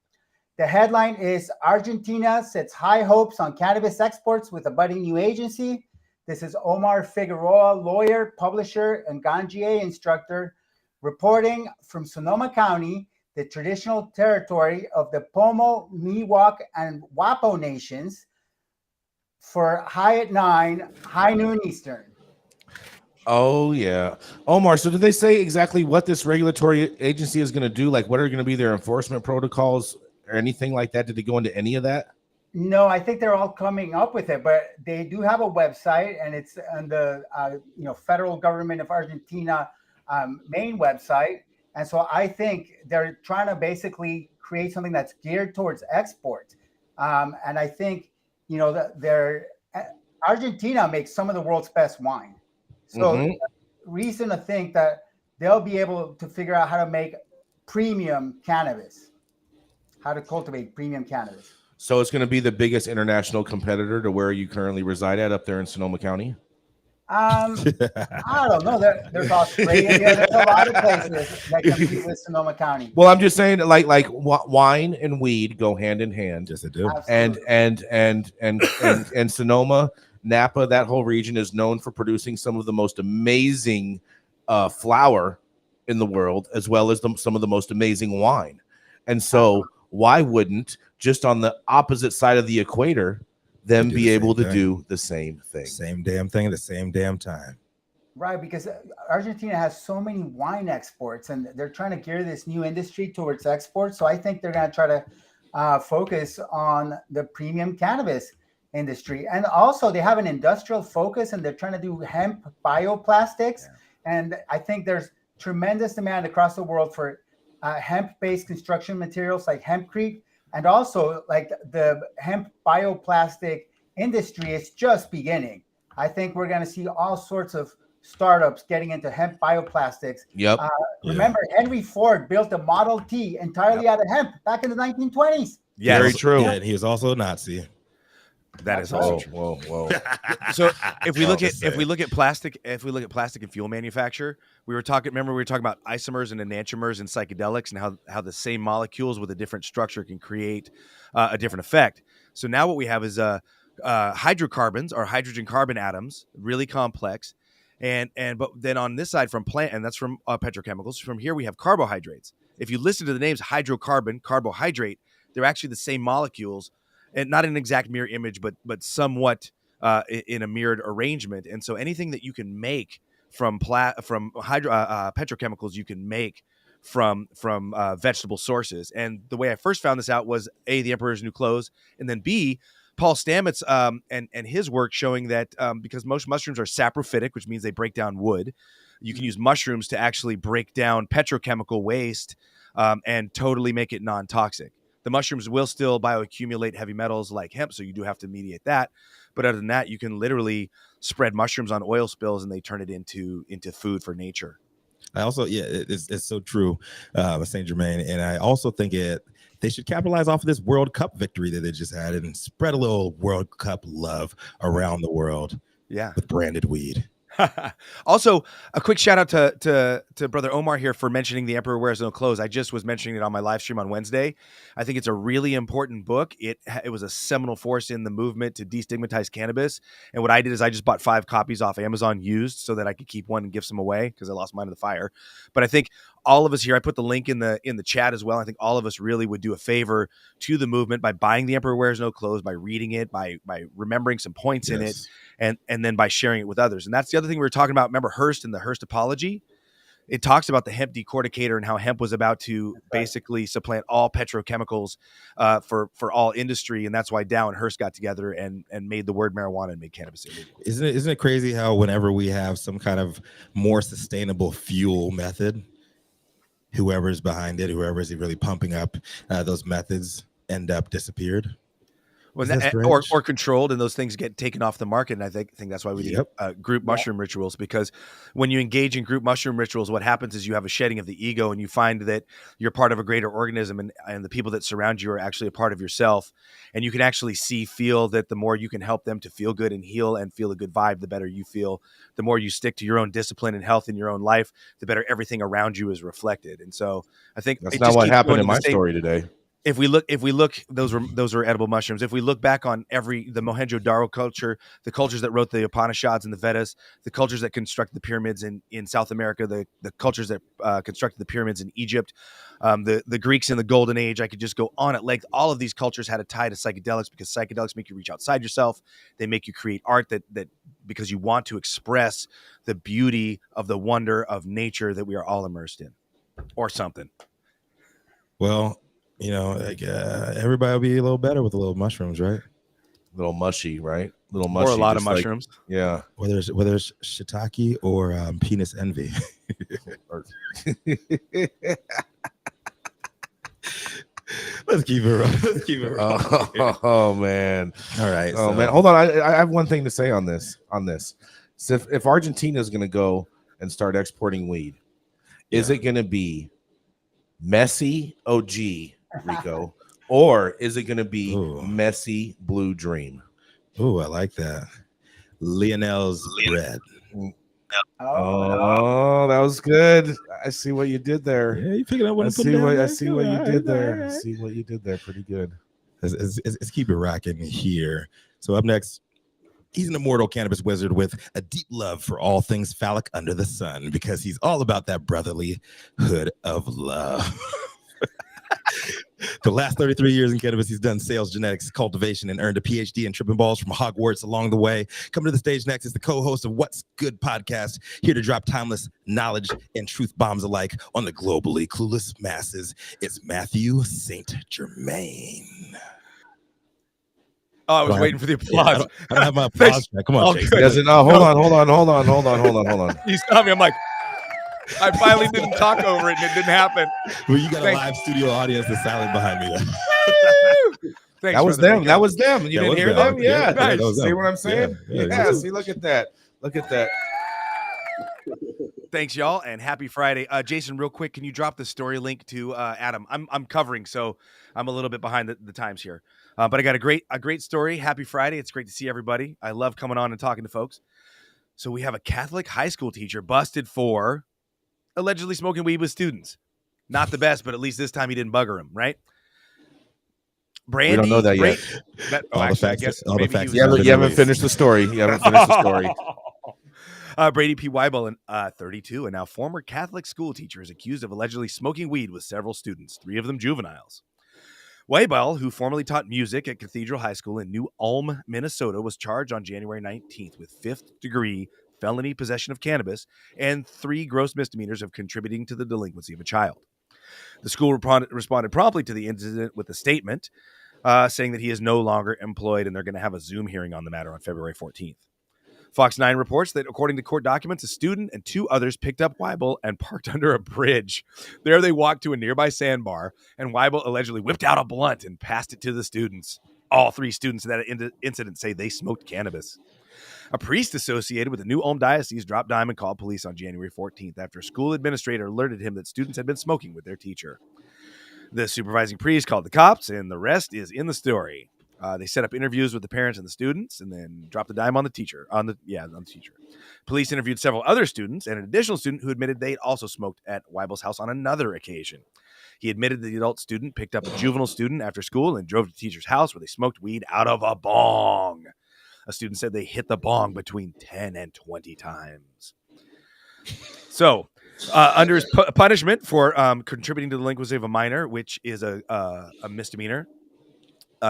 The headline is Argentina sets high hopes on cannabis exports with a budding new agency. This is Omar Figueroa, lawyer, publisher, and ganjier instructor, reporting from Sonoma County, the traditional territory of the Pomo, Miwok, and Wapo nations, for High at 9, high noon Eastern. Oh, yeah. Omar, so did they say exactly what this regulatory agency is going to do? Like, what are going to be their enforcement protocols or anything like that? Did they go into any of that? No, I think they're all coming up with it, but they do have a website, and it's on the federal government of Argentina main website. And so I think they're trying to basically create something that's geared towards export. And I think, Argentina makes some of the world's best wine. So reason to think that they'll be able to figure out how to make premium cannabis, how to cultivate premium cannabis. So it's going to be the biggest international competitor to where you currently reside at up there in Sonoma County? I don't know. There's Australia. There's a lot of places that compete with Sonoma County. Well, I'm just saying, like wine and weed go hand in hand. Yes, they do. And Sonoma, Napa, that whole region is known for producing some of the most amazing flower in the world, as well as some of the most amazing wine. And so, why wouldn't, just on the opposite side of the equator, them be able to do the same thing? Same damn thing at the same damn time. Right, because Argentina has so many wine exports, and they're trying to gear this new industry towards exports. So I think they're going to try to focus on the premium cannabis industry. And also, they have an industrial focus, and they're trying to do hemp bioplastics. Yeah. And I think there's tremendous demand across the world for hemp-based construction materials like hempcrete. And also, like the hemp bioplastic industry is just beginning. I think we're going to see all sorts of startups getting into hemp bioplastics. Yep. Remember, Henry Ford built a Model T entirely out of hemp back in the 1920s. Yeah, very true. Yeah, and he was also a Nazi. That is also true. Whoa. So if we look at plastic and fuel manufacture, we were talking about isomers and enantiomers and psychedelics, and how the same molecules with a different structure can create a different effect. So now what we have is hydrocarbons or hydrogen carbon atoms, really complex, but then on this side from plant, and that's from petrochemicals. From here we have carbohydrates. If you listen to the names hydrocarbon, carbohydrate, they're actually the same molecules. And not an exact mirror image, but somewhat in a mirrored arrangement. And so anything that you can make from petrochemicals, you can make from vegetable sources. And the way I first found this out was A, The Emperor's New Clothes, and then B, Paul Stamets and his work showing that because most mushrooms are saprophytic, which means they break down wood, you can use mushrooms to actually break down petrochemical waste and totally make it non-toxic. The mushrooms will still bioaccumulate heavy metals like hemp, so you do have to mediate that. But other than that, you can literally spread mushrooms on oil spills and they turn it into food for nature. I also, it's so true, St. Germain. And I also think they should capitalize off of this World Cup victory that they just had and spread a little World Cup love around the world. Yeah, with branded weed. Also, a quick shout out to brother Omar here for mentioning The Emperor Wears No Clothes. I just was mentioning it on my live stream on Wednesday. I think it's a really important book. It was a seminal force in the movement to destigmatize cannabis. And what I did is I just bought 5 copies off Amazon used so that I could keep one and give some away because I lost mine in the fire. But I think all of us here, I put the link in the chat as well. I think all of us really would do a favor to the movement by buying The Emperor Wears No Clothes, by reading it, by remembering some points in it, and then by sharing it with others. And that's the other thing we were talking about. Remember Hearst and the Hearst apology? It talks about the hemp decorticator and how hemp was about to basically supplant all petrochemicals for all industry. And that's why Dow and Hearst got together and made the word marijuana and made cannabis illegal. Isn't it crazy how whenever we have some kind of more sustainable fuel method, whoever's behind it, whoever's really pumping up those methods end up disappeared? Well, or controlled, and those things get taken off the market. And I think that's why we do group mushroom rituals, because when you engage in group mushroom rituals, what happens is you have a shedding of the ego, and you find that you're part of a greater organism, and the people that surround you are actually a part of yourself. And you can actually feel that the more you can help them to feel good and heal and feel a good vibe, the better you feel. The more you stick to your own discipline and health in your own life, the better everything around you is reflected. And so I think that's not what happened in my story today. If we look, those were edible mushrooms. If we look back on the Mohenjo-Daro culture, the cultures that wrote the Upanishads and the Vedas, the cultures that constructed the pyramids in South America, the cultures that constructed the pyramids in Egypt, the Greeks in the Golden Age, I could just go on at length. All of these cultures had a tie to psychedelics because psychedelics make you reach outside yourself. They make you create art that because you want to express the beauty of the wonder of nature that we are all immersed in, or something. Well, everybody will be a little better with a little mushrooms, right? A little mushy, right? A little mushy. Or a lot of mushrooms. Yeah. Whether it's shiitake or penis envy. Let's keep it real. Oh man. All right. Oh man. Hold on. I have one thing to say on this. So if Argentina is going to go and start exporting weed, is it going to be messy OG Rico, or is it going to be messy Blue Dream? Oh, I like that. Lionel's bread. Oh, that was good. I see what you did there. Yeah, you picking up what I I'm see putting what down I there? see Come what on, you did there. all I right. see what you did there. Pretty good. Let's keep it rocking here. So up next, he's an immortal cannabis wizard with a deep love for all things phallic under the sun, because he's all about that brotherly hood of love. The last 33 years in cannabis, he's done sales, genetics, cultivation, and earned a PhD in tripping balls from Hogwarts along the way. Coming to the stage next is the co-host of What's Good podcast, here to drop timeless knowledge and truth bombs alike on the globally clueless masses. It's Mathieu St Germain. Oh, I was waiting for the applause. I don't have my applause track. Come on, Jason. Does it? No, hold on. You saw me. I'm like, I finally didn't talk over it, and it didn't happen. Well, you got a live studio audience that's silent behind me. Thanks, That was brother. them. That was them. You didn't hear them? Yeah. that was See them. what I'm saying? Yeah. See, look at that. Look at that. Thanks, y'all, and happy Friday. Jason, real quick, can you drop the story link to Adam? I'm covering, so I'm a little bit behind the times here. But I got a great story. Happy Friday. It's great to see everybody. I love coming on and talking to folks. So we have a Catholic high school teacher busted for allegedly smoking weed with students. Not the best, but at least this time he didn't bugger him, right? Brandy, We don't know that yet. I guess all the maybe facts he was- You haven't finished the story. Brady P. Weibel, 32, and now former Catholic school teacher, is accused of allegedly smoking weed with several students, 3 of them juveniles. Weibel, who formerly taught music at Cathedral High School in New Ulm, Minnesota, was charged on January 19th with 5th-degree felony possession of cannabis and 3 gross misdemeanors of contributing to the delinquency of a child. The school responded promptly to the incident with a statement saying that he is no longer employed, and they're going to have a Zoom hearing on the matter on February 14th. Fox 9 reports that, according to court documents, a student and 2 others picked up Weibel and parked under a bridge. There they walked to a nearby sandbar, and Weibel allegedly whipped out a blunt and passed it to the students. All 3 students in that incident say they smoked cannabis. A priest associated with the New Ulm Diocese dropped dime and called police on January 14th after a school administrator alerted him that students had been smoking with their teacher. The supervising priest called the cops, and the rest is in the story. They set up interviews with the parents and the students, and then dropped the dime on the teacher. On the teacher. Police interviewed several other students and an additional student who admitted they'd also smoked at Weibel's house on another occasion. He admitted the adult student picked up a juvenile student after school and drove to the teacher's house where they smoked weed out of a bong. A student said they hit the bong between 10 and 20 times. So, under his punishment for contributing to the delinquency of a minor, which is a misdemeanor,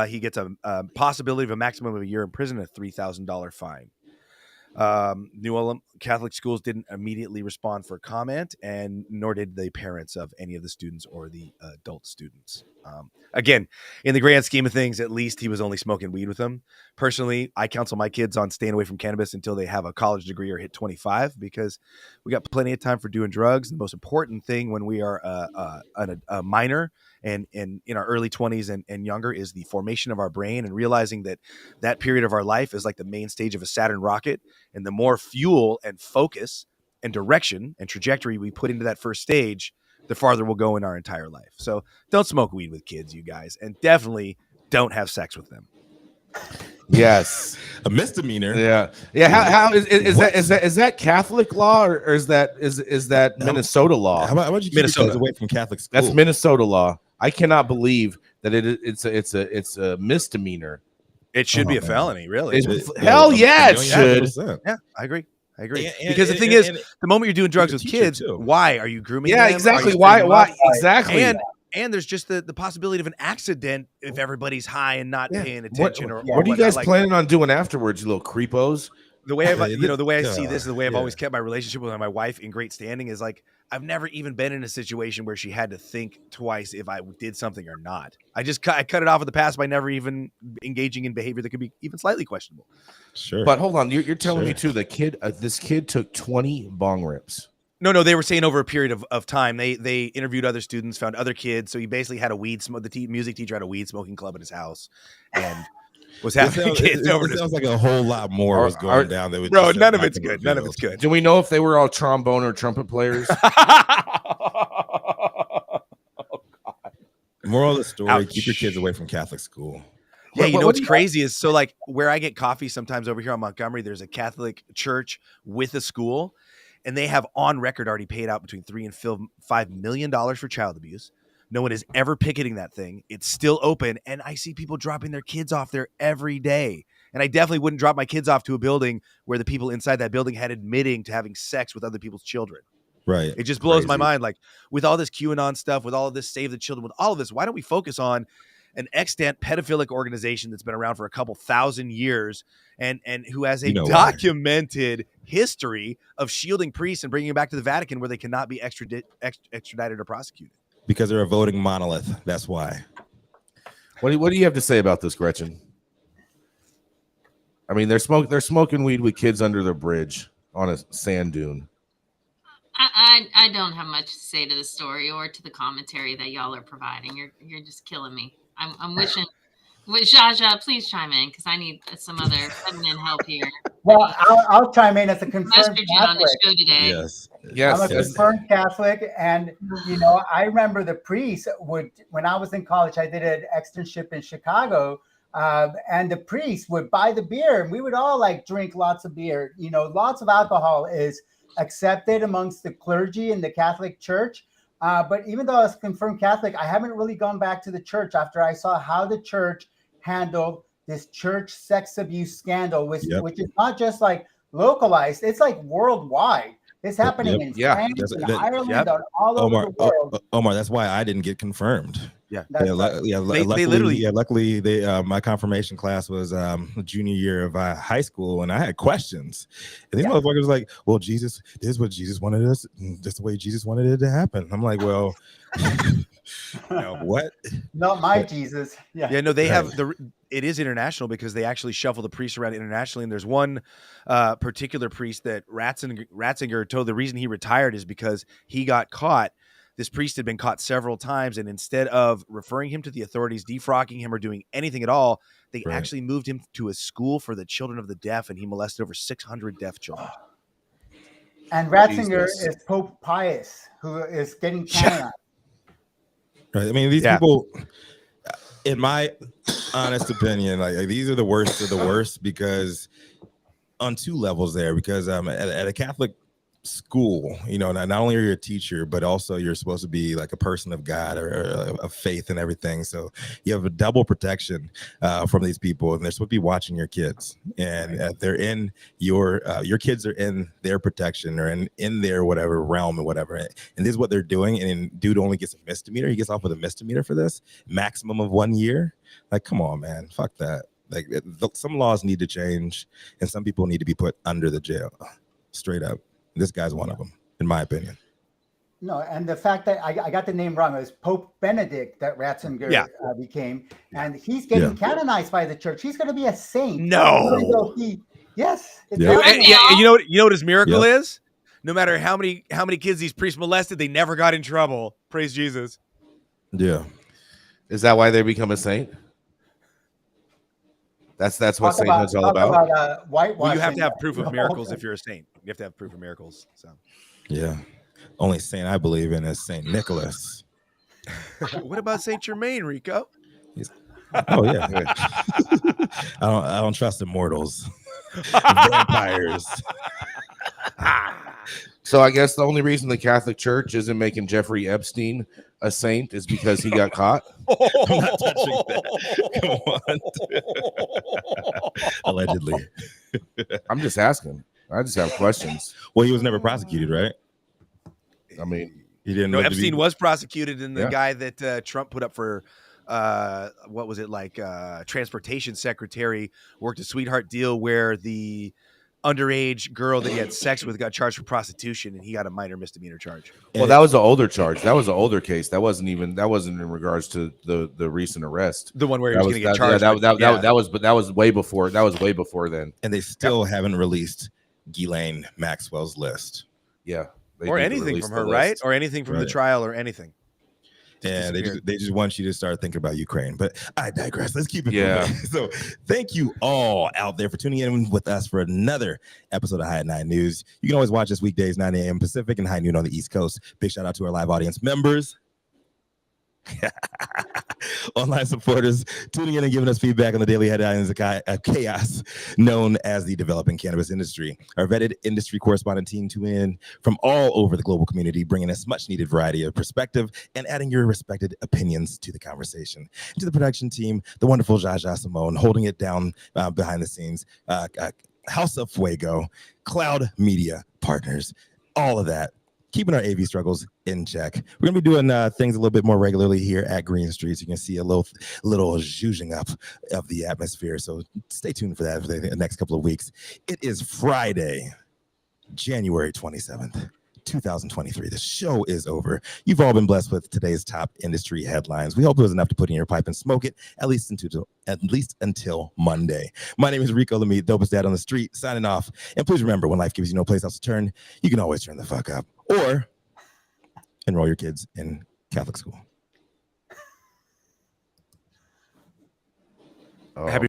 he gets a possibility of a maximum of a year in prison and a $3,000 fine. New Ulm Catholic schools didn't immediately respond for comment, and nor did the parents of any of the students or the adult students. Again, in the grand scheme of things, at least he was only smoking weed with them. Personally, I counsel my kids on staying away from cannabis until they have a college degree or hit 25, because we got plenty of time for doing drugs. The most important thing when we are a minor and in our early 20s and younger is the formation of our brain, and realizing that period of our life is like the main stage of a Saturn rocket. And the more fuel and focus and direction and trajectory we put into that first stage, the farther we'll go in our entire life. So don't smoke weed with kids, you guys, and definitely don't have sex with them. Yes. A misdemeanor. Yeah. How is that Catholic law, or is that Minnesota law? How about you keep Minnesota your kids away from Catholic school? That's Minnesota law. I cannot believe that it's a misdemeanor. It should be a felony, really. Hell yeah, it should. Yeah, I agree. Because the thing is, the moment you're doing drugs with kids, why are you grooming them? Exactly. Why? Exactly. And there's just the possibility of an accident if everybody's high and not paying attention. What are you guys planning on doing afterwards, you little creepos? The way I see this, the way I've always kept my relationship with my wife in great standing is like, I've never even been in a situation where she had to think twice if I did something or not. I cut it off in the past by never even engaging in behavior that could be even slightly questionable. Sure. But hold on, you're telling me too, this kid took 20 bong rips. No, they were saying over a period of time. They interviewed other students, found other kids. So he basically had a weed smoke. The music teacher had a weed smoking club at his house, and was It happening. sounds, Kids over it sounds like a whole lot more was going down. That bro, none of it's good. None of it's good. Do we know if they were all trombone or trumpet players? Moral of the story: Ouch. keep your kids away from Catholic school. Yeah, you know what's crazy is so like where I get coffee sometimes over here on Montgomery, there's a Catholic church with a school, and they have on record already paid out between $3 and $5 million for child abuse. No one is ever picketing that thing. It's still open, and I see people dropping their kids off there every day. And I definitely wouldn't drop my kids off to a building where the people inside that building had admitting to having sex with other people's children. Right. It just blows my mind. Like with all this QAnon stuff, with all of this Save the Children, with all of this, why don't we focus on an extant pedophilic organization that's been around for a couple thousand years and who has a documented history of shielding priests and bringing them back to the Vatican where they cannot be extradited or prosecuted? Because they're a voting monolith. That's why. What do you have to say about this, Gretchen? I mean, they're smoking weed with kids under the bridge on a sand dune. I don't have much to say to the story or to the commentary that y'all are providing. You're just killing me. I'm wishing. Jaja, please chime in because I need some other feminine help here. Well, I'll chime in as a confirmed Catholic on the show today. Yes. I'm a confirmed Catholic, and I remember the priest would, when I was in college, I did an externship in Chicago, and the priest would buy the beer, and we would all like drink lots of beer. Lots of alcohol is accepted amongst the clergy in the Catholic Church. But even though I was confirmed Catholic, I haven't really gone back to the church after I saw how the church handled this church sex abuse scandal, which is not just like localized, it's like worldwide. It's happening in France, in Ireland, all over the world. Omar, that's why I didn't get confirmed. Luckily, my confirmation class was junior year of high school, and I had questions. And these motherfuckers was like, "Well, Jesus, this is what Jesus wanted us. This is the way Jesus wanted it to happen." I'm like, "Well, what? Not my Jesus." Yeah. No, they have it is international because they actually shuffle the priests around internationally. And there's one particular priest that Ratzinger told the reason he retired is because he got caught. This priest had been caught several times, and instead of referring him to the authorities, defrocking him, or doing anything at all, they actually moved him to a school for the children of the deaf, and he molested over 600 deaf children. And Ratzinger is Pope Pius, who is getting canonized. Right. I mean, these people, in my honest opinion, like these are the worst of the worst because on two levels there, because at a Catholic school, not only are you a teacher, but also you're supposed to be like a person of God or of faith and everything. So you have a double protection from these people, and they're supposed to be watching your kids, and they're in your kids are in their protection or in their whatever realm or whatever. And this is what they're doing. And dude only gets a misdemeanor. He gets off with a misdemeanor for this, maximum of 1 year. Like, come on, man, fuck that. Like, some laws need to change, and some people need to be put under the jail, straight up. This guy's one of them, in my opinion. No, and the fact that I got the name wrong, it was Pope Benedict that Ratzinger became, and he's getting canonized by the church. He's going to be a saint. No. Yes. You know what his miracle is? No matter how many kids these priests molested, they never got in trouble. Praise Jesus. Yeah. Is that why they become a saint? That's what sainthood's all about. Whitewashing. You have to have proof of miracles if you're a saint. You have to have proof of miracles. So, yeah, only saint I believe in is Saint Nicholas. What about St. Germain, Rico? Oh yeah. I don't trust immortals, vampires. So I guess the only reason the Catholic Church isn't making Jeffrey Epstein a saint is because he got caught. I'm not touching that. Come on. Allegedly. I'm just asking. I just have questions. Well, he was never prosecuted, right? I mean, he didn't. No, Epstein was prosecuted, and the guy that Trump put up for what was it, like transportation secretary, worked a sweetheart deal where the underage girl that he had sex with got charged for prostitution, and he got a minor misdemeanor charge. Well, that was the older charge. That was the older case. That wasn't in regards to the recent arrest. The one where he was going to get charged. That was way before. That was way before then. And they still haven't released Ghislaine Maxwell's list. Yeah. Or anything from her, right? Or anything from the trial or anything. And they just want you to start thinking about Ukraine. But I digress. Let's keep it moving. So thank you all out there for tuning in with us for another episode of High at 9 News. You can always watch us weekdays, 9 a.m. Pacific and high noon on the East Coast. Big shout out to our live audience members. Online supporters tuning in and giving us feedback on the daily headlines of chaos known as the developing cannabis industry. Our vetted industry correspondent team tune in from all over the global community, bringing us much needed variety of perspective and adding your respected opinions to the conversation. And to the production team, the wonderful Jaja Simone holding it down behind the scenes, House of Fuego, Cloud Media Partners, all of that. Keeping our AV struggles in check. We're gonna be doing things a little bit more regularly here at Green Street. So you can see a little zhuzhing up of the atmosphere. So stay tuned for that for the next couple of weeks. It is Friday, January 27th. 2023. The show is over. You've all been blessed with today's top industry headlines. We hope it was enough to put in your pipe and smoke it at least until Monday. My name is Rico Lamitte, dopest dad on the street, signing off. And please remember, when life gives you no place else to turn, you can always turn the fuck up or enroll your kids in Catholic school. Happy